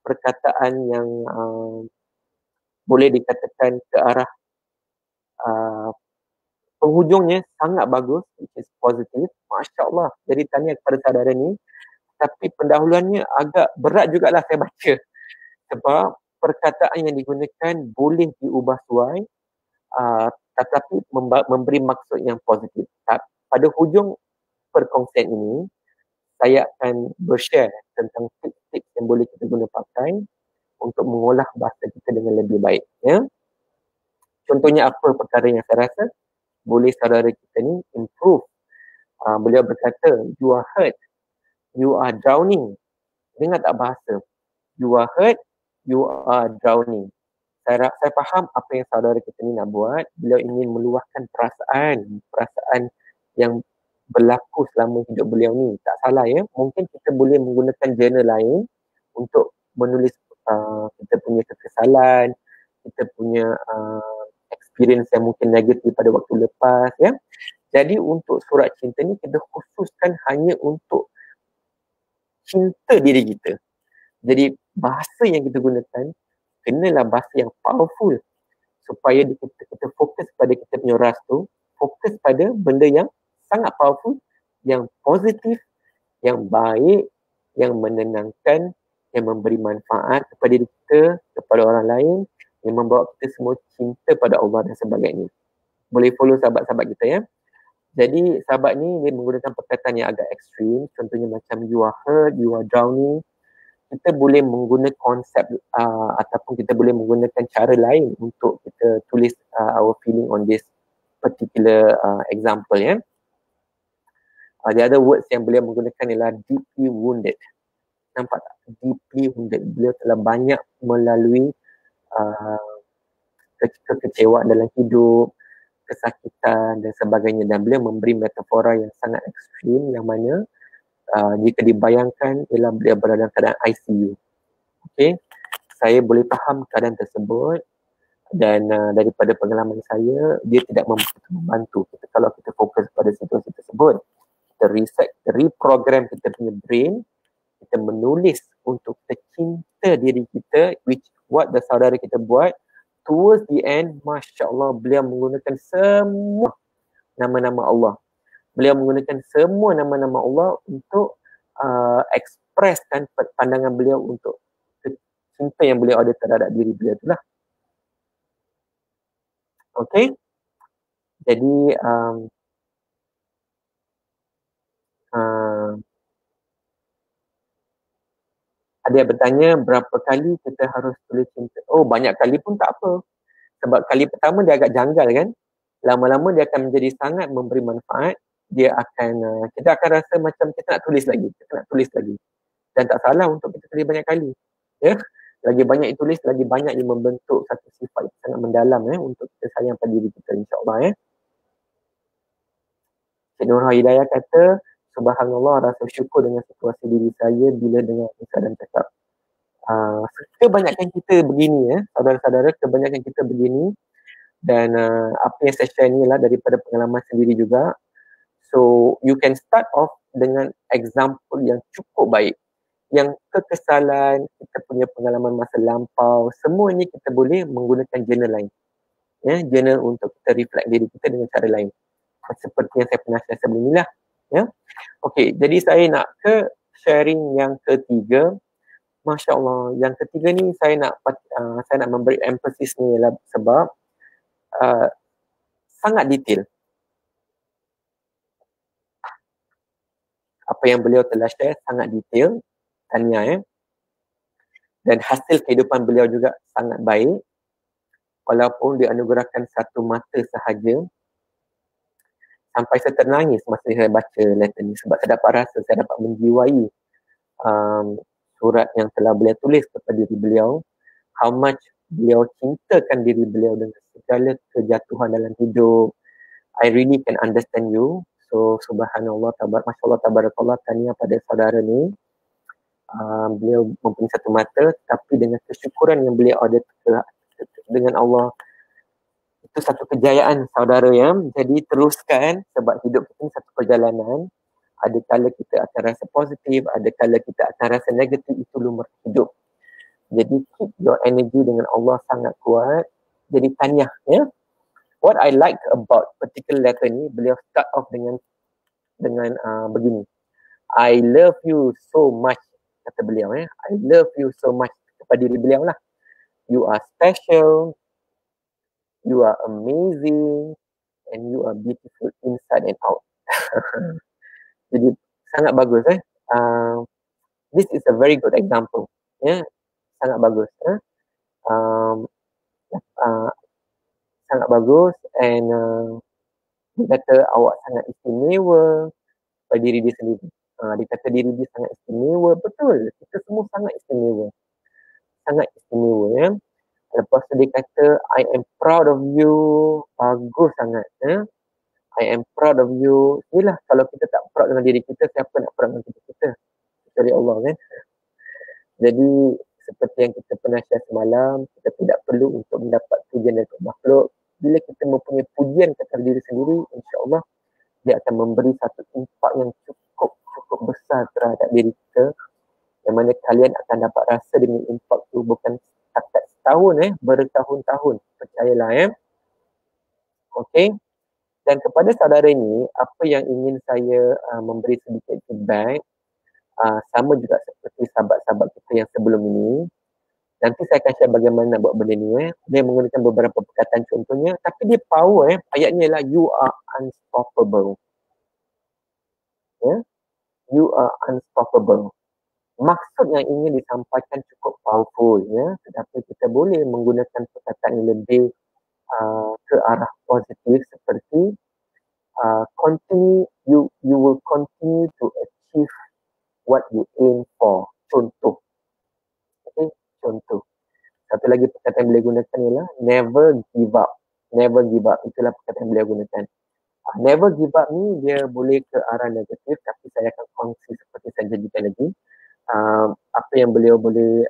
perkataan yang boleh dikatakan ke arah penghujungnya sangat bagus, which is positif. Masya Allah. Jadi tanya kepada saudara ni, tapi pendahuluannya agak berat jugalah saya baca sebab perkataan yang digunakan boleh diubah suai tetapi memberi maksud yang positif. Pada hujung perkongsian ini, saya akan bershare tentang tips-tips yang boleh kita guna pakai untuk mengolah bahasa kita dengan lebih baik. Contohnya apa perkara yang saya rasa boleh saudara kita ni improve. Beliau berkata, you are hurt, you are drowning. Dengar tak bahasa? You are hurt, you are drowning. Saya faham apa yang saudara kita ni nak buat. Beliau ingin meluahkan perasaan yang berlaku selama hidup beliau ni. Tak salah Mungkin kita boleh menggunakan jurnal lain untuk menulis kita punya kekesalan, kita punya experience yang mungkin negatif pada waktu lepas Jadi untuk surat cinta ni kita khususkan hanya untuk cinta diri kita. Jadi bahasa yang kita gunakan kenalah bahasa yang powerful supaya kita fokus pada kita punya ras tu, fokus pada benda yang sangat powerful, yang positif, yang baik, yang menenangkan, yang memberi manfaat kepada diri kita, kepada orang lain, yang membawa kita semua cinta pada Allah dan sebagainya. Boleh follow sahabat-sahabat kita Jadi sahabat ni dia menggunakan perkataan yang agak ekstrim, contohnya macam you are hurt, you are drowning. Kita boleh menggunakan konsep ataupun kita boleh menggunakan cara lain untuk kita tulis our feeling on this particular example The other words yang beliau menggunakan ialah deeply wounded. Nampak tak? Deeply wounded. Beliau telah banyak melalui kekecewaan dalam hidup, kesakitan dan sebagainya, dan beliau memberi metafora yang sangat ekstrim yang mana jika dibayangkan ialah beliau berada dalam keadaan ICU. Okay, saya boleh faham keadaan tersebut dan daripada pengalaman saya, dia tidak membantu kita kalau kita fokus pada situasi tersebut. Kita reset, reprogram kita punya brain, kita menulis untuk kita cinta diri kita, which what the saudara kita buat. Towards the end, Masya Allah, beliau menggunakan semua nama-nama Allah. Beliau menggunakan semua nama-nama Allah untuk ekspreskan pandangan beliau untuk cinta yang beliau ada terhadap diri beliau itulah. Okay. Jadi ada yang bertanya berapa kali kita harus tulis cinta. Oh, banyak kali pun tak apa. Sebab kali pertama dia agak janggal kan. Lama-lama dia akan menjadi sangat memberi manfaat. Dia akan, kita akan rasa macam kita nak tulis lagi. Dan tak salah untuk kita tulis banyak kali. Lagi banyak ditulis, lagi banyak dia membentuk satu sifat yang sangat mendalam untuk kita sayang pada diri kita, insyaAllah. Cik Nur Hidayah kata, Subhanallah, rasa syukur dengan situasi diri saya bila dengar Nisa dan cakap. Kebanyakan kita begini saudara-saudara, kebanyakan kita begini. Dan apa yang saya share ni lah daripada pengalaman sendiri juga. So you can start off dengan example yang cukup baik. Yang kekesalan, kita punya pengalaman masa lampau, semua ni kita boleh menggunakan journal lain. Ya, journal untuk kita reflect diri kita dengan cara lain. Seperti yang saya pernah share sebelum ni lah. Ya. Okey, jadi saya nak ke sharing yang ketiga. Masya Allah, yang ketiga ni saya nak memberi emphasis ni lah sebab sangat detail. Apa yang beliau telah share sangat detail, tahniah dan hasil kehidupan beliau juga sangat baik. Walaupun dianugerahkan satu mata sahaja, sampai saya ternangis masa saya baca letter ni sebab saya dapat rasa, saya dapat menjiwai surat yang telah beliau tulis kepada diri beliau, how much beliau cintakan diri beliau dengan segala kejatuhan dalam hidup. I really can understand you. So subhanallah, Masya Allah, tabarakallah, tahniah pada saudara ni. Beliau mempunyai satu mata, tapi dengan kesyukuran yang beliau ada dengan Allah, itu satu kejayaan saudara ya. Jadi teruskan, sebab hidup kita ni satu perjalanan. Ada kala kita akan rasa positif, ada kala kita akan rasa negatif, itu lumrah hidup. Jadi keep your energy dengan Allah sangat kuat. Jadi tahniah ya. What I like about particular letter ni, beliau start off dengan begini. I love you so much, kata beliau I love you so much kepada diri beliau lah. You are special, you are amazing, and you are beautiful inside and out. Jadi sangat bagus this is a very good example sangat bagus sangat bagus. And dia kata awak sangat istimewa pada diri dia sendiri. Dia kata diri dia sangat istimewa. Betul, kita semua sangat istimewa, sangat istimewa ya. Lepas tu dia kata I am proud of you. Bagus sangat I am proud of you. Inilah, kalau kita tak proud dengan diri kita, siapa nak proud dengan kita? Kecuali Allah kan. Jadi seperti yang kita pernah share semalam, kita tidak perlu untuk mendapat pujian dari makhluk. Bila kita mempunyai pujian kepada diri sendiri, insya-Allah dia akan memberi satu impak yang cukup besar terhadap diri kita, yang mana kalian akan dapat rasa dengan impak tu bukan setakat setahun bertahun-tahun, percayalah Okey. Dan kepada saudara ini, apa yang ingin saya memberi sedikit feedback, sama juga seperti sahabat-sahabat kita yang sebelum ini. Nanti saya akan share bagaimana buat benda ni Dia menggunakan beberapa perkataan contohnya, tapi dia power ayatnya ialah you are unstoppable. You are unstoppable. Maksud yang ingin disampaikan cukup powerful tetapi kita boleh menggunakan perkataan yang lebih ke arah positif, seperti continue, you will continue to achieve what you aim for. Contoh. Contoh. Satu lagi perkataan yang boleh gunakan ialah never give up. Never give up. Itulah perkataan yang boleh gunakan. Never give up ni dia boleh ke arah negatif, tapi saya akan kongsi seperti saya janjikan lagi. Apa yang beliau boleh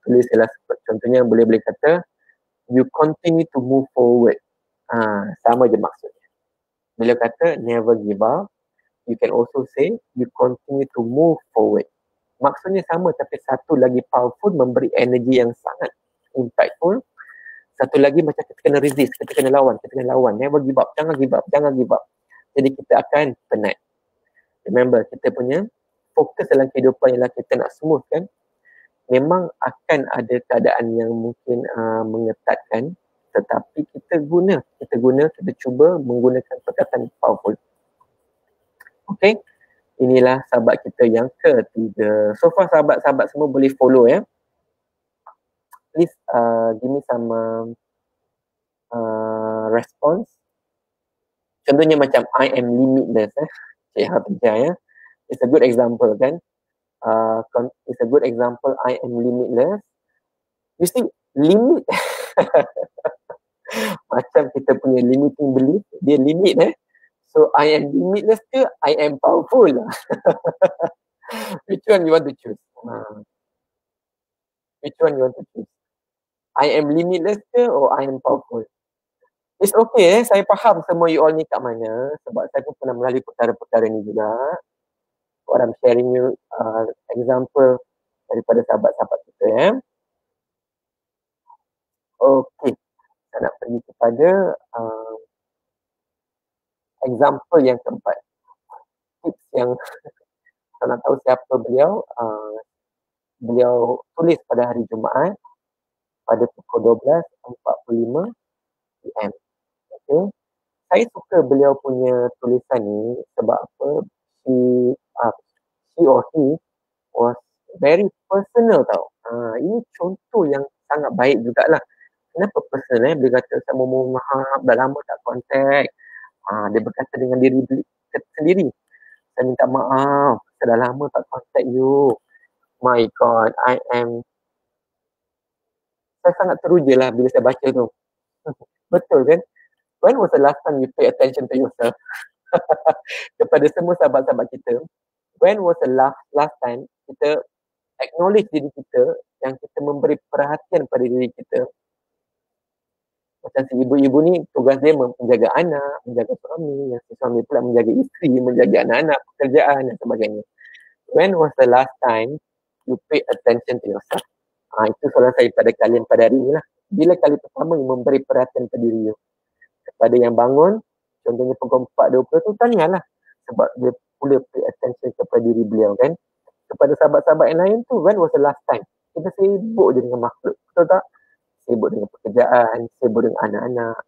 tulis ialah contohnya boleh kata you continue to move forward. Sama je maksudnya. Beliau kata never give up. You can also say you continue to move forward. Maksudnya sama, tapi satu lagi powerful, memberi energi yang sangat impactful. Satu lagi macam kita kena resist, kita kena lawan. Never give up, jangan give up. Jadi kita akan penat. Remember, kita punya fokus dalam kehidupan ialah kita nak smooth kan. Memang akan ada keadaan yang mungkin mengetatkan, tetapi kita cuba menggunakan perkataan powerful. Okay, inilah sahabat kita yang ketiga. So far sahabat-sahabat semua boleh follow Please give me some response. Contohnya macam I am limitless Cik Hafizah It's a good example kan. It's a good example, I am limitless. You see, limit macam kita punya limiting belief, dia limit So I am limitless ke I am powerful? Which one you want to choose? Which one you want to choose? I am limitless ke or I am powerful? It's okay saya faham semua you all ni kat mana sebab saya pun pernah melalui perkara-perkara ni juga. What I'm sharing you example daripada sahabat-sahabat kita Okay, saya nak pergi kepada example yang keempat. Tips yang saya nak tahu siapa beliau. Beliau tulis pada hari Jumaat pada pukul 12.45 PM. Okay. Saya suka beliau punya tulisan ni sebab apa? She or he was very personal tau. Ini contoh yang sangat baik jugalah. Kenapa personal? Dia kata saya mohon maaf, dah lama tak contact. Dia berkata dengan diri sendiri. Saya minta maaf, saya dah lama tak contact you. My God, saya sangat teruja lah bila saya baca tu. Betul kan? When was the last time you pay attention to yourself? Kepada semua sahabat-sahabat kita, when was the last time kita acknowledge diri kita, yang kita memberi perhatian pada diri kita. Macam si ibu-ibu ni, tugas dia menjaga anak, menjaga suami, yang si suami pula menjaga isteri, menjaga anak-anak, pekerjaan dan sebagainya. When was the last time you pay attention to yourself? Itu soalan saya pada kalian pada hari ni lah. Bila kali pertama you memberi perhatian pada diri you? Kepada yang bangun, contohnya pukul 4.20 tu tanyalah. Sebab dia pula pay attention kepada diri beliau kan. Kepada sahabat-sahabat yang lain tu, when was the last time? Kita sibuk je dengan makhluk, betul tak? Sibuk dengan pekerjaan, sibuk dengan anak-anak,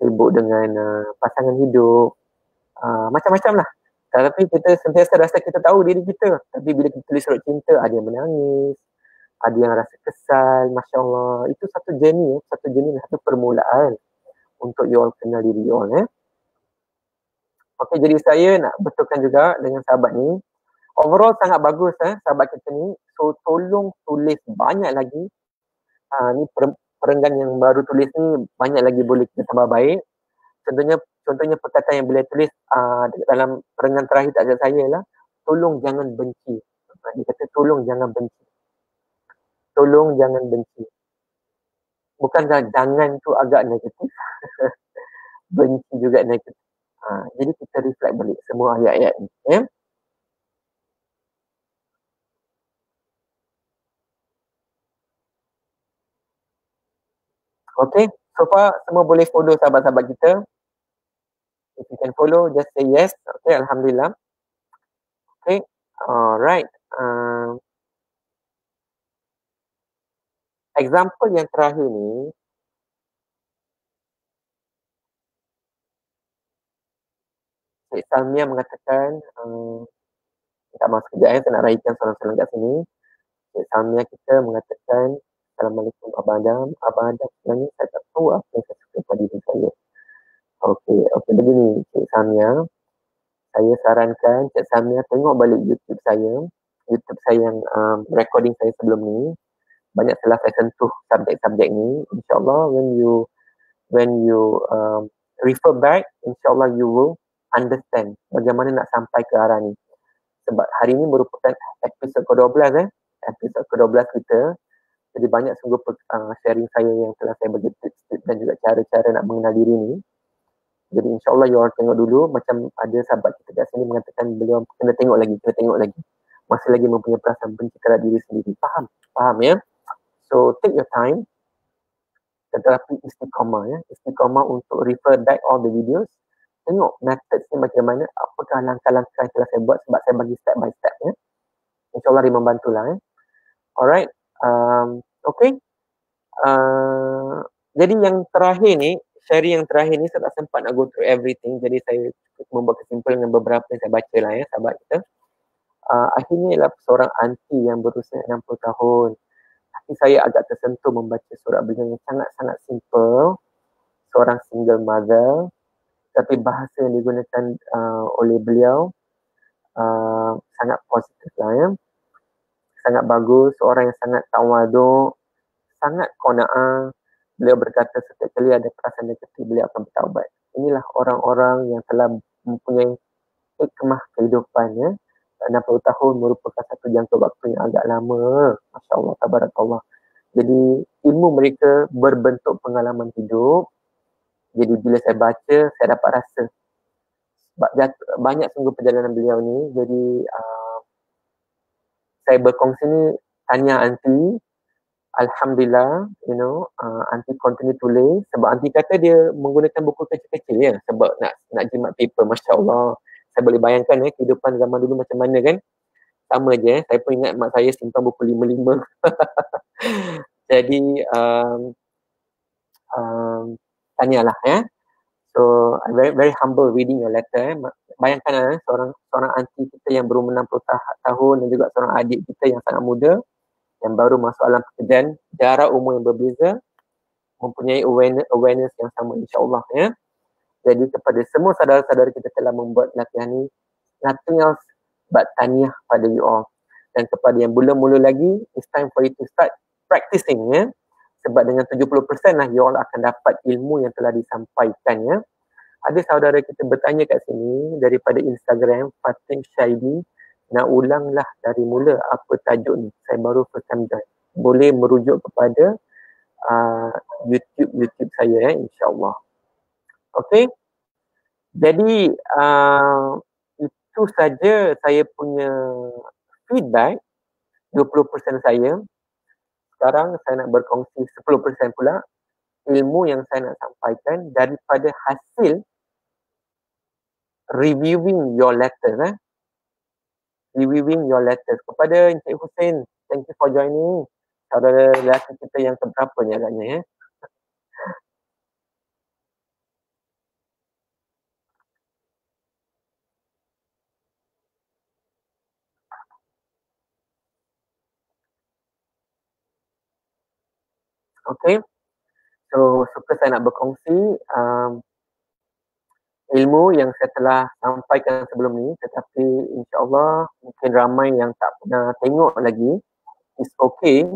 sibuk dengan pasangan hidup, macam-macam lah. Tapi kita sentiasa rasa kita tahu diri kita. Tapi bila kita tulis surat cinta, ada yang menangis, ada yang rasa kesal, Masya Allah. Itu satu journey, satu permulaan untuk you all kenal diri you all. Okay, jadi saya nak betulkan juga dengan sahabat ni. Overall sangat bagus sahabat kita ni. So tolong tulis banyak lagi. Ni perenggan yang baru tulis ni banyak lagi boleh kita tambah baik. Contohnya perkataan yang boleh tulis dalam perenggan terakhir tak saya lah. Tolong jangan benci. Dia kata tolong jangan benci. Tolong jangan benci. Bukan jangan tu agak negatif. Benci juga negatif. Jadi kita reflect balik semua ayat-ayat ni. Okay, so far semua boleh follow sahabat-sahabat kita. If you can follow, just say yes. Okay, Alhamdulillah. Okay, alright. Example yang terakhir ni, Cik Salmia mengatakan, minta maaf sekejap saya nak raikan soalan-soalan kat sini. Cik Salmia kita mengatakan, Assalamualaikum Abang Adam. Abang Adam sebenarnya saya tak tahu apa yang saya suka pada diri saya. Okay, begini Cik Salmia. Saya sarankan Cik Salmia tengok balik YouTube saya yang recording saya sebelum ni. Banyak telah saya sentuh subjek-subjek ni. InsyaAllah when you refer back, insyaAllah you will understand bagaimana nak sampai ke arah ni. Sebab hari ini merupakan episod ke-12 episod ke-12 kita. Jadi banyak sungguh sharing saya yang telah saya bagi tips dan juga cara-cara nak mengenal diri ni. Jadi insyaAllah you all tengok dulu. Macam ada sahabat kita kat sini mengatakan beliau kena tengok lagi. Masih lagi mempunyai perasaan benci terhadap diri sendiri. Faham ya? So take your time. Tetapi istiqamah untuk refer back all the videos. Tengok methods ni bagaimana, apakah langkah-langkah yang telah saya buat sebab saya bagi step by step InsyaAllah dia membantulah Alright. Okay. Jadi yang terakhir ni, sharing yang terakhir ni saya tak sempat nak go through everything. Jadi saya membuat kesimpulan dengan beberapa yang saya baca lah sahabat kita. Akhirnya ialah seorang aunty yang berusia 60 tahun. Tapi saya agak tersentuh membaca surat beliau yang sangat-sangat simple. Seorang single mother. Tapi bahasa yang digunakan oleh beliau sangat positif lah sangat bagus, seorang yang sangat tawaduk, sangat qanaah. Beliau berkata setiap kali ada perasaan negatif beliau akan bertaubat. Inilah orang-orang yang telah mempunyai hikmah kehidupan 60 tahun merupakan satu jangka waktu yang agak lama. Masya Allah, tabarakallah. Jadi ilmu mereka berbentuk pengalaman hidup. Jadi bila saya baca, saya dapat rasa banyak sungguh perjalanan beliau ni. Jadi saya berkongsi ni, tanya anti, Alhamdulillah, anti continue tulis sebab anti kata dia menggunakan buku kecil-kecil ya, sebab nak jimat paper. Masya Allah, saya boleh bayangkan kehidupan zaman dulu macam mana kan. Sama je, saya pun ingat mak saya simpan buku 5-5. Jadi tanyalah ya. So I'm very, very humble reading your letter. Bayangkan seorang aunty kita yang berumur 60 tahun dan juga seorang adik kita yang sangat muda yang baru masuk alam pekerjaan, jarak umur yang berbeza, mempunyai awareness yang sama, insya-Allah ya. Jadi kepada semua saudara-saudara kita telah membuat latihan ni, nothing else but tahniah pada you all. Dan kepada yang belum mula lagi, it's time for you to start practicing ya. Sebab dengan 70% lah you all akan dapat ilmu yang telah disampaikan ya. Ada saudara kita bertanya kat sini daripada Instagram, Fatim Syaidi, nak ulanglah dari mula apa tajuk ni. Saya baru first time join. Boleh merujuk kepada YouTube saya insya-Allah. Okey. Jadi itu saja saya punya feedback 20% saya. Sekarang saya nak berkongsi 10% pula ilmu yang saya nak sampaikan daripada hasil reviewing your letter reviewing your letters. Kepada Encik Hussein, thank you for joining. Saudara lelaki kita yang keberapa ni agaknya ya. Okay. So, suka saya nak berkongsi ilmu yang saya telah sampaikan sebelum ni, tetapi insya-Allah mungkin ramai yang tak pernah tengok lagi. It's okay.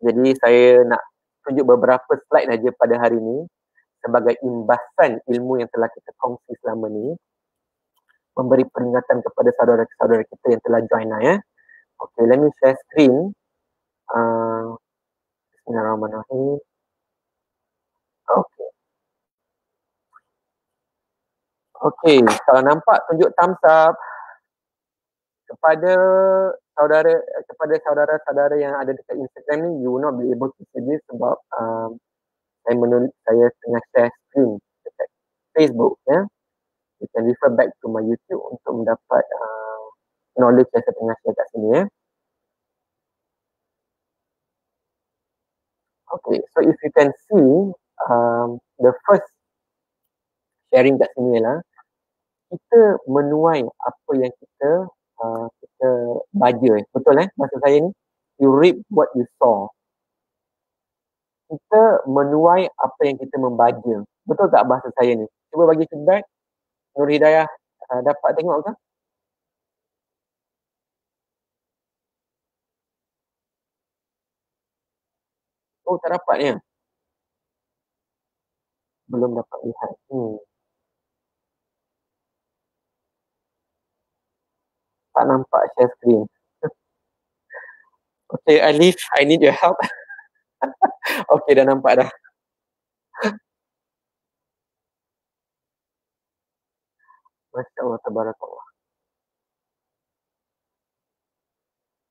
Jadi saya nak tunjuk beberapa slide saja pada hari ini sebagai imbasan ilmu yang telah kita kongsi selama ni, memberi peringatan kepada saudara-saudara kita yang telah join lah ya. Okay, let me share screen. Bismillahirrahmanirrahim. Okay. Okay, kalau nampak tunjuk thumbs up kepada saudara-saudara yang ada dekat Instagram ni. You will not be able to see this sebab saya tengah share screen dekat Facebook ya. You can refer back to my YouTube untuk mendapat knowledge yang saya tengah share kat sini ya. Okay, so if you can see the first sharing kat sini ialah kita menuai apa yang kita baja. Betul bahasa saya ni? You reap what you sow. Kita menuai apa yang kita membaja. Betul tak bahasa saya ni? Cuba bagi feedback. Nur Hidayah dapat tengok ke? Oh, tak dapat ya? Belum dapat lihat. Tak nampak share screen. Okay, Alif, I need your help. Okay, dah nampak dah. Masya Allah, tabarakallah.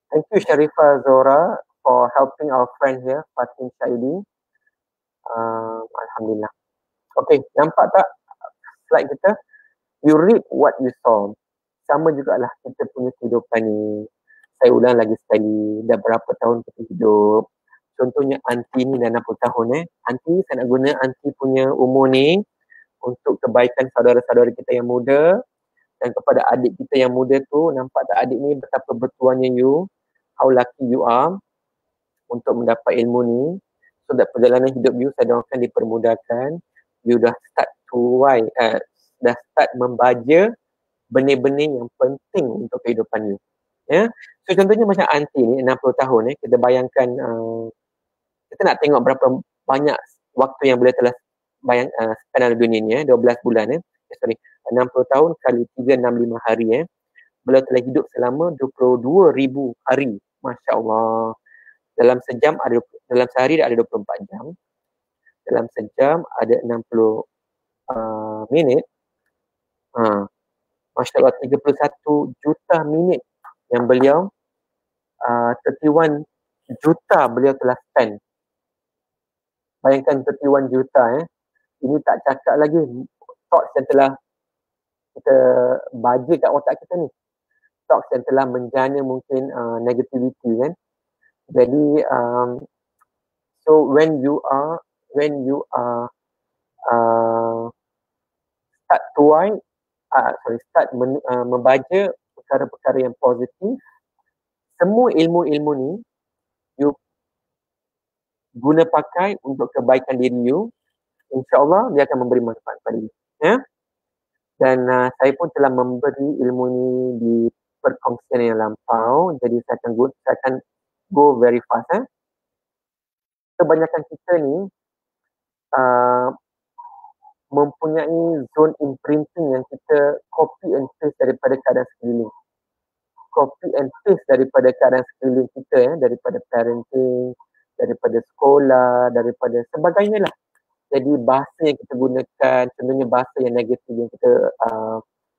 Thank you Sharifah Zora for helping our friend here, Fatim Syaidi. Alhamdulillah. Okay, nampak tak slide kita? You reap what you sow. Sama jugalah kita punya kehidupan ni. Saya ulang lagi sekali, dah berapa tahun kita hidup. Contohnya aunty ni dah 60 tahun Aunty, saya nak guna aunty punya umur ni untuk kebaikan saudara-saudara kita yang muda dan kepada adik kita yang muda tu. Nampak tak adik ni betapa bertuahnya you, how lucky you are untuk mendapat ilmu ni. So that perjalanan hidup you, saya doakan dipermudahkan. You dah start dah start membaja benih-benih yang penting untuk kehidupan you. Ya. So contohnya macam aunty ni 60 tahun kita bayangkan kita nak tengok berapa banyak waktu yang beliau telah spend dalam dunia ni 12 bulan 60 tahun kali 365 hari beliau telah hidup selama 22,000 hari. Masya Allah. Dalam sehari ada 24 jam. Dalam sejam ada 60 minit. Masya Allah, 31 juta minit yang beliau 31 juta beliau telah spend. Bayangkan 31 juta. Ini tak cakap lagi thoughts yang telah kita baja kat otak kita ni. Thoughts yang telah menjana mungkin negativity kan. Jadi so when you are start membaca perkara-perkara yang positif, semua ilmu-ilmu ni you guna pakai untuk kebaikan diri you, insya-Allah dia akan memberi manfaat pada you. Ya. Dan saya pun telah memberi ilmu ni di perkongsian yang lampau, jadi saya akan go very fast. Kebanyakan kita ni mempunyai zone imprinting yang kita copy and paste daripada keadaan sekeliling. Copy and paste daripada keadaan sekeliling kita, daripada parenting, daripada sekolah, daripada sebagainya lah. Jadi bahasa yang kita gunakan, contohnya bahasa yang negatif yang kita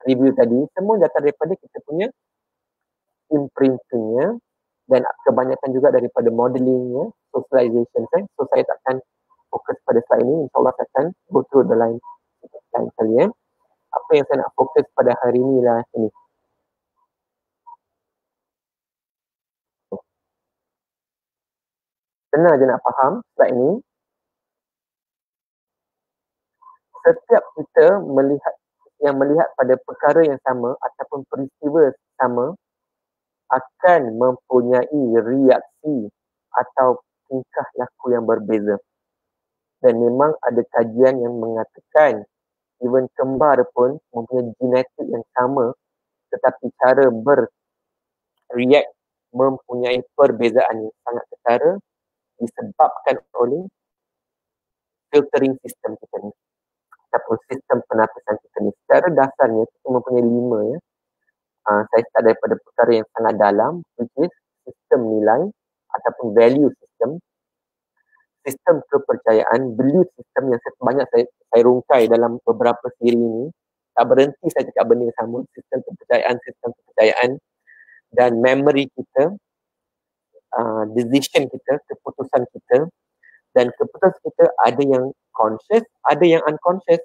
review tadi, semua datang daripada kita punya imprintingnya, dan kebanyakan juga daripada modelingnya, socialization kan. So saya takkan fokus pada slide ini, insyaAllah saya akan go through the line kali. Apa yang saya nak fokus pada hari ini lah ini. Senang je nak faham slide ini. Setiap kita melihat pada perkara yang sama ataupun peristiwa sama akan mempunyai reaksi atau tingkah laku yang berbeza. Dan memang ada kajian yang mengatakan even kembar pun mempunyai genetik yang sama, tetapi cara bereact mempunyai perbezaan yang sangat ketara disebabkan oleh filtering system kita ni ataupun sistem penapisan kita ni. Secara dasarnya kita mempunyai 5 ya. Saya start daripada perkara yang sangat dalam, which is sistem nilai ataupun value system, sistem kepercayaan, belief system yang banyak saya rungkai dalam beberapa siri ini. Tak berhenti saya cakap benda yang sama, sistem kepercayaan dan memory kita, decision kita, keputusan kita. Dan keputusan kita ada yang conscious, ada yang unconscious.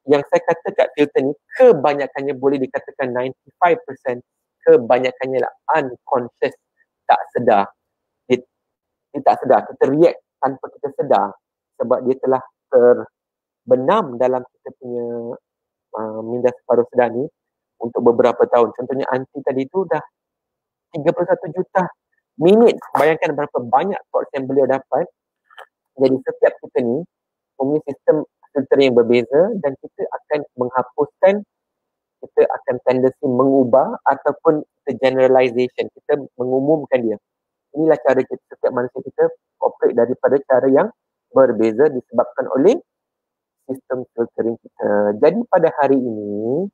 Yang saya kata kat filter ni, kebanyakannya boleh dikatakan 95% kebanyakannya lah unconscious, tak sedar. Dia tak sedar, kita react tanpa kita sedar sebab dia telah terbenam dalam kita punya minda separuh sedar ni untuk beberapa tahun. Contohnya Aunty tadi tu dah 31 juta minit. Bayangkan berapa banyak thoughts yang beliau dapat. Jadi setiap kita ni mempunyai sistem filter yang berbeza dan kita akan menghapuskan, kita akan tendensi mengubah ataupun generalization, kita mengumumkan dia. Inilah cara kita, setiap manusia kita operate daripada cara yang berbeza disebabkan oleh sistem filtering kita. Jadi pada hari ini,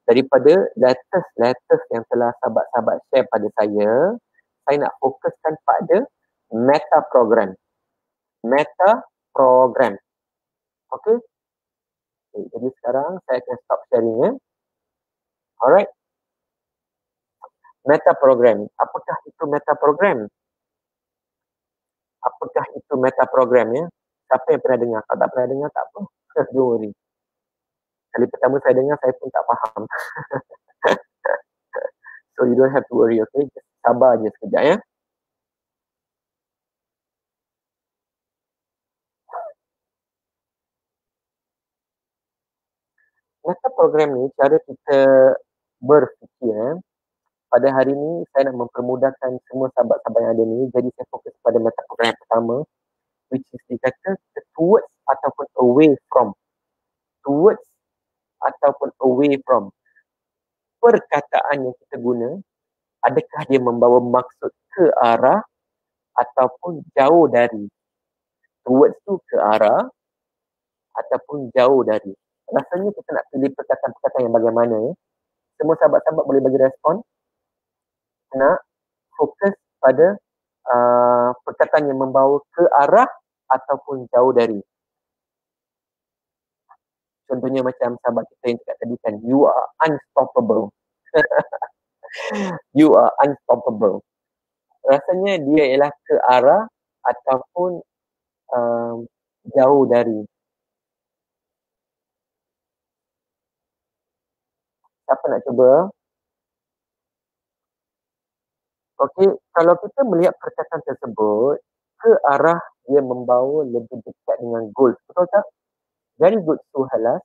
daripada latest yang telah sahabat-sahabat share pada saya nak fokuskan pada meta program. Okay? Jadi sekarang saya akan stop sharing ya. Alright. Meta program. Apakah itu meta program? Ya? Siapa yang pernah dengar? Kalau tak pernah dengar tak apa. Don't worry. Kali pertama saya dengar saya pun tak faham. So you don't have to worry, okay? Just sabar je sekejap ya. Meta program ni cara kita berfikir. Pada hari ni saya nak mempermudahkan semua sahabat-sahabat yang ada ni. Jadi saya fokus pada meta program yang pertama, which is dikata towards ataupun away from. Towards ataupun away from. Perkataan yang kita guna, adakah dia membawa maksud ke arah ataupun jauh dari. Towards tu ke arah ataupun jauh dari. Rasanya kita nak pilih perkataan-perkataan yang bagaimana ya. Semua sahabat-sahabat boleh bagi respon. nak fokus pada perkataan yang membawa ke arah ataupun jauh dari. Contohnya macam sahabat kita yang cakap tadi kan, you are unstoppable. You are unstoppable. Rasanya dia ialah ke arah ataupun jauh dari. Siapa nak cuba? Okey, kalau kita melihat perkataan tersebut, ke arah dia membawa lebih dekat dengan goal. Betul tak? Very good, Suhalas.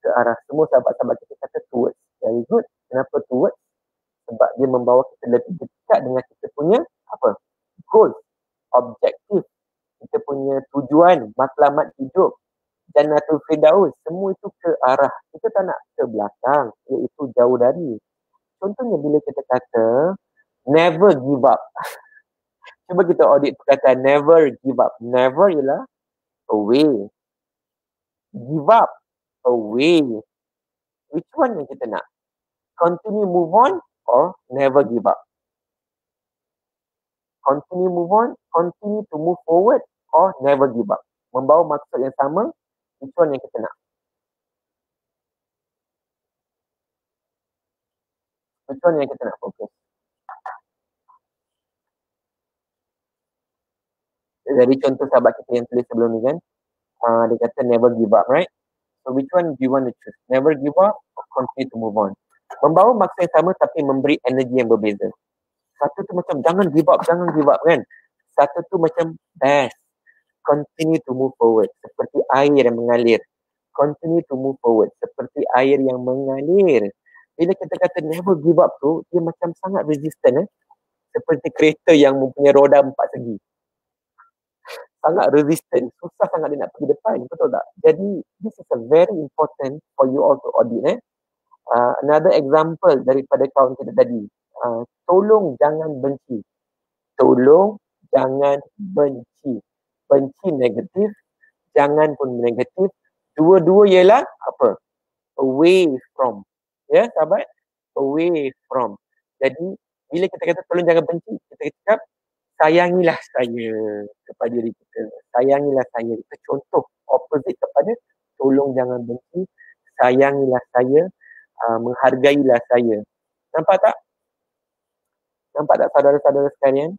Ke arah. Semua sahabat-sahabat kita kata towards. Very good. Kenapa towards? Sebab dia membawa kita lebih dekat dengan kita punya apa? Goal. Objektif. Kita punya tujuan, matlamat hidup. Jannatul Firdaus. Semua itu ke arah. Kita tak nak ke belakang. Iaitu jauh dari. Contohnya bila kita kata never give up. Cuba kita audit perkataan never give up. Never ialah away. Give up, away. Which one yang kita nak? Continue move on or never give up? Continue move on, continue to move forward or never give up? Membawa maksud yang sama, which one yang kita nak? Which one yang kita nak fokus? Jadi contoh sahabat kita yang tulis sebelum ni kan, dia kata never give up, right? So which one do you want to choose? Never give up or continue to move on? Membawa maksud yang sama tapi memberi energi yang berbeza. Satu tu macam jangan give up kan. Satu tu macam best. Continue to move forward. Seperti air yang mengalir. Continue to move forward. Seperti air yang mengalir. Bila kita kata never give up tu, dia macam sangat resistant. Seperti kereta yang mempunyai roda 4 segi. Sangat resistant. Susah sangat dia nak pergi depan. Betul tak? Jadi, this is a very important for you all to audit. Another example daripada kawan kita tadi. Tolong jangan benci. Tolong jangan benci. Benci negatif, jangan pun negatif. Dua-dua ialah apa? Away from. Ya, sahabat? Away from. Jadi, bila kita kata tolong jangan benci, kita cakap sayangilah saya kepada diri kita. Sayangilah saya. Itu contoh opposite kepada tolong jangan benci. Sayangilah saya. Menghargailah saya. Nampak tak? Nampak tak saudara-saudara sekalian?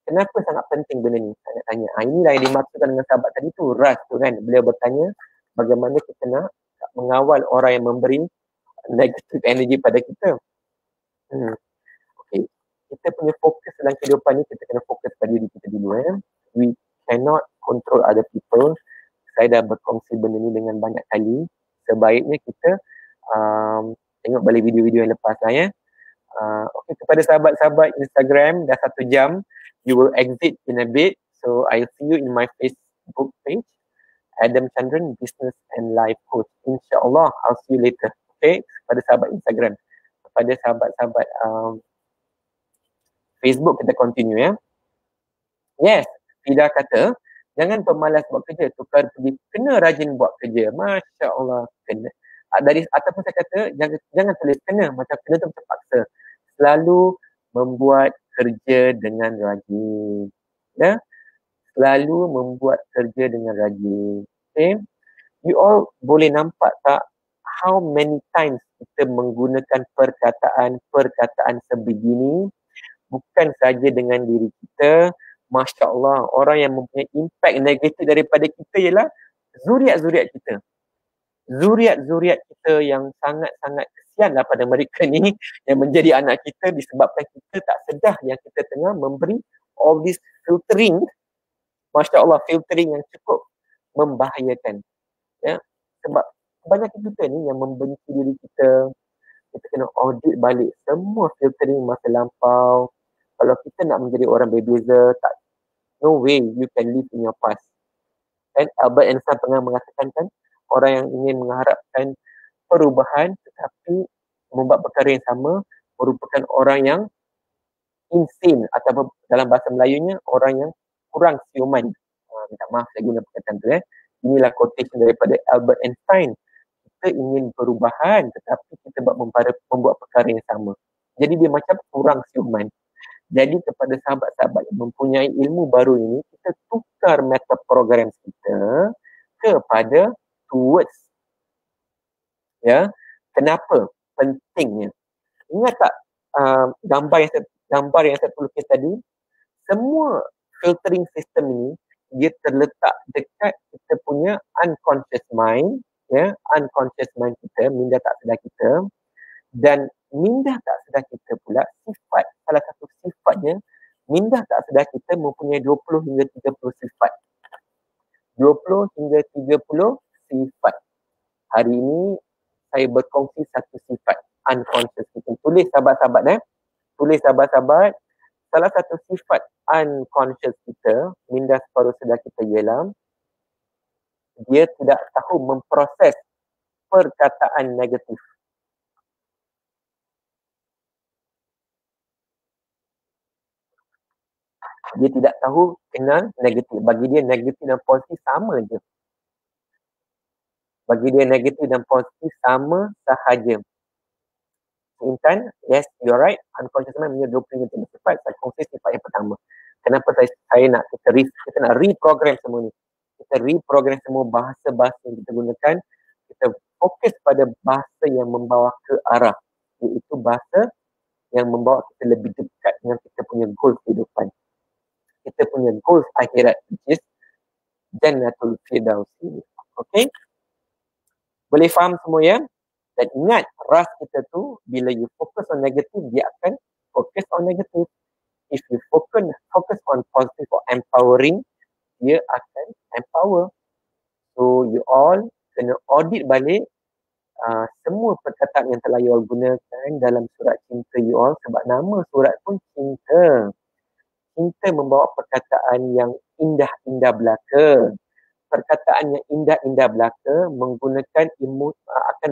Kenapa sangat penting benda ni? Saya nak tanya. Inilah yang dimaksudkan dengan sahabat tadi tu. Ras tu kan. Beliau bertanya bagaimana kita nak mengawal orang yang memberi negative energy pada kita. Okay. Kita punya fokus dalam kehidupan ni, kita kena fokus pada diri kita dulu. We cannot control other people. Saya dah berkongsi benda ni dengan banyak kali. Sebaiknya kita tengok balik video-video yang lepas lah ya. Okay, kepada sahabat-sahabat Instagram dah 1 jam. You will exit in a bit. So I'll see you in my Facebook page, Adam Chandran, Business and Life Coach. InsyaAllah, I'll see you later. Okay, kepada sahabat Instagram. Kepada sahabat-sahabat Facebook, kita continue ya. Yes, Fida kata, jangan pemalas buat kerja, tukar pergi, kena rajin buat kerja. Masya Allah, kena. Ataupun saya kata, jangan tulis kena, macam kena tu macam paksa. Selalu membuat kerja dengan rajin. Ya? Selalu membuat kerja dengan rajin. Okay? You all boleh nampak tak how many times kita menggunakan perkataan sebegini, bukan saja dengan diri kita. Masya Allah, orang yang mempunyai impact negatif daripada kita ialah zuriat-zuriat kita. Zuriat-zuriat kita yang sangat-sangat kesianlah pada mereka ni yang menjadi anak kita disebabkan kita tak sedar yang kita tengah memberi all this filtering. Masya Allah, filtering yang cukup membahayakan. Ya? Sebab kebanyakan kita ni yang membenci diri kita, kita kena audit balik semua filtering masa lampau. Kalau kita nak menjadi orang berbeza, no way you can live in your past. Dan Albert Einstein pernah mengatakan kan, orang yang ingin mengharapkan perubahan tetapi membuat perkara yang sama merupakan orang yang insane, atau dalam bahasa Melayunya orang yang kurang siuman. Minta maaf saya guna perkataan tu Inilah quotation daripada Albert Einstein. Kita ingin perubahan tetapi kita membuat perkara yang sama. Jadi dia macam kurang siuman. Jadi kepada sahabat-sahabat yang mempunyai ilmu baru ini, kita tukar meta program kita kepada towards. Ya, kenapa pentingnya? Ingat tak gambar yang saya tunjukkan tadi? Semua filtering system ini dia terletak dekat kita punya unconscious mind, ya, unconscious mind kita, minda tak sedar kita. Dan minda tak sedar kita pula, sifat, salah satu sifatnya, minda tak sedar kita mempunyai 20 hingga 30 sifat. 20 hingga 30 sifat. Hari ini saya berkongsi satu sifat unconscious kita. Tulis sahabat-sahabat, tulis sahabat-sahabat. Salah satu sifat unconscious kita, minda separuh sedar kita, ialah dia tidak tahu memproses perkataan negatif. Dia tidak tahu kenal negatif. Bagi dia negatif dan positif sama je. Bagi dia negatif dan positif sama sahaja. Intan, yes, you're right. Unconscious mind punya 20 sifat. Saya kongsi sifat yang pertama. Kenapa saya nak kita nak reprogram semua ni. Kita reprogram semua bahasa-bahasa yang kita gunakan. Kita fokus pada bahasa yang membawa ke arah. Iaitu bahasa yang membawa kita lebih dekat dengan kita punya goal kehidupan. Kita punya goals akhirat, which is Jannatul Firdausi. Okay? Boleh faham semua ya? Dan ingat, ras kita tu, bila you focus on negative, dia akan focus on negative. If you focus on positive or empowering, dia akan empower. So, you all kena audit balik semua perkataan yang telah you all gunakan dalam surat cinta you all. Sebab nama surat pun cinta. Cinta membawa perkataan yang indah-indah belaka. Perkataan yang indah-indah belaka menggunakan akan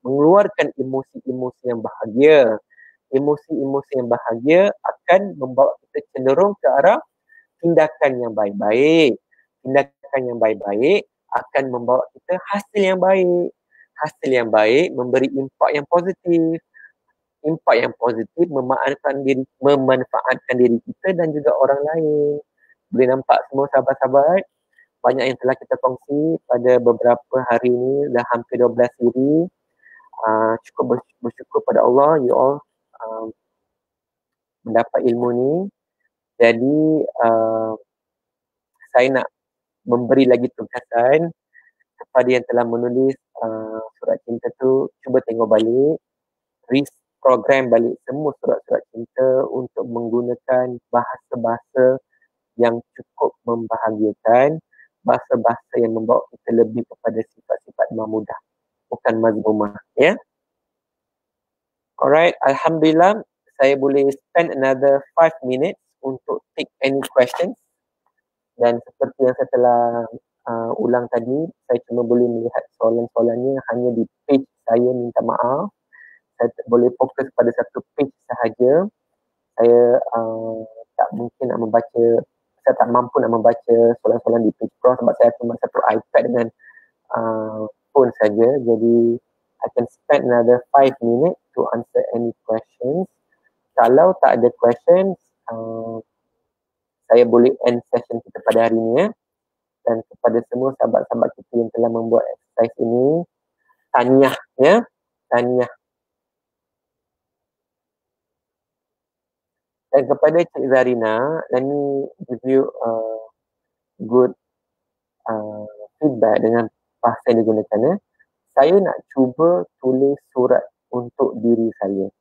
mengeluarkan emosi-emosi yang bahagia. Emosi-emosi yang bahagia akan membawa kita cenderung ke arah tindakan yang baik-baik. Tindakan yang baik-baik akan membawa kita hasil yang baik. Hasil yang baik memberi impak yang positif. Impak yang positif memanfaatkan diri kita dan juga orang lain. Boleh nampak semua sahabat-sahabat, banyak yang telah kita kongsi pada beberapa hari ini, dah hampir 12 siri. Cukup bersyukur pada Allah, you all mendapat ilmu ni. Jadi saya nak memberi lagi tugasan kepada yang telah menulis surat cinta tu, cuba tengok balik, program balik semua surat-surat cinta untuk menggunakan bahasa-bahasa yang cukup membahagiakan, bahasa-bahasa yang membawa kita lebih kepada sifat-sifat mahmudah, bukan mazmumah, ya. Alright, Alhamdulillah, saya boleh spend another 5 minutes untuk take any questions. Dan seperti yang saya telah ulang tadi, saya cuma boleh melihat soalan-soalannya hanya di page saya, minta maaf. Saya boleh fokus pada satu page sahaja. Saya tak mungkin nak membaca, saya tak mampu nak membaca soalan-soalan di page Pro sebab saya cuma satu iPad dengan phone saja. Jadi I can spend another 5 minutes to answer any questions. Kalau tak ada questions, saya boleh end session kita pada hari ini, ya. Dan kepada semua sahabat-sahabat kita yang telah membuat exercise ini, tahniah, ya, tahniah. Dan kepada Cik Zarina, let me give you good feedback dengan bahasa yang digunakan. Saya nak cuba tulis surat untuk diri saya.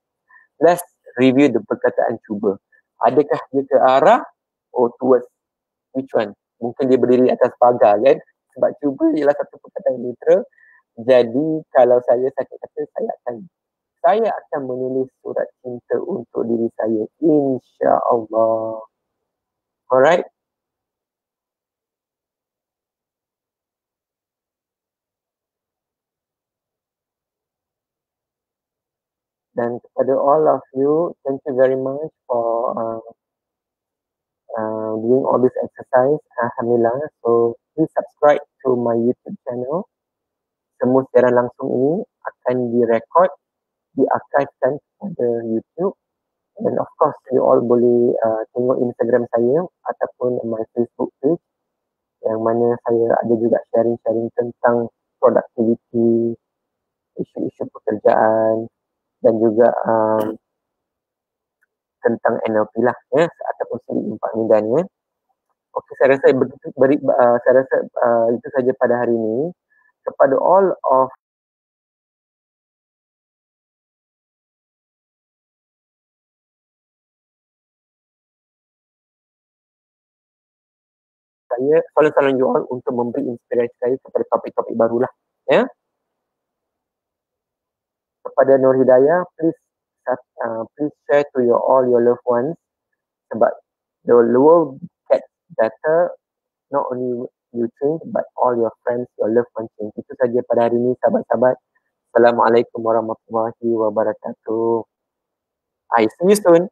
Let's review the perkataan cuba. Adakah dia ke arah towards which one? Mungkin dia berdiri atas pagar, kan? Sebab cuba ialah satu perkataan neutral. Jadi kalau saya kata saya akan menulis surat cinta untuk diri saya, insya-Allah. Alright? Dan kepada all of you, thank you very much for doing all this exercise. Alhamdulillah. So please subscribe to my YouTube channel. Semua siaran langsung ini akan direkod, diarchivekan pada YouTube. Dan of course, you all boleh tengok Instagram saya ataupun my Facebook page yang mana saya ada juga sharing-sharing tentang productivity, isu-isu pekerjaan dan juga tentang NLP lah ya, ataupun segi impak minda ni ya. Okey, saya rasa saya rasa itu saja pada hari ini. Kepada all of saya, soalan-soalan you all untuk memberi inspirasi saya kepada topik-topik barulah ya. Kepada Nur Hidayah, please share to all your loved ones sebab the world gets better, not only you change but all your friends, your loved ones change. Itu saja pada hari ini sahabat-sahabat. Assalamualaikum warahmatullahi wabarakatuh. I see you soon.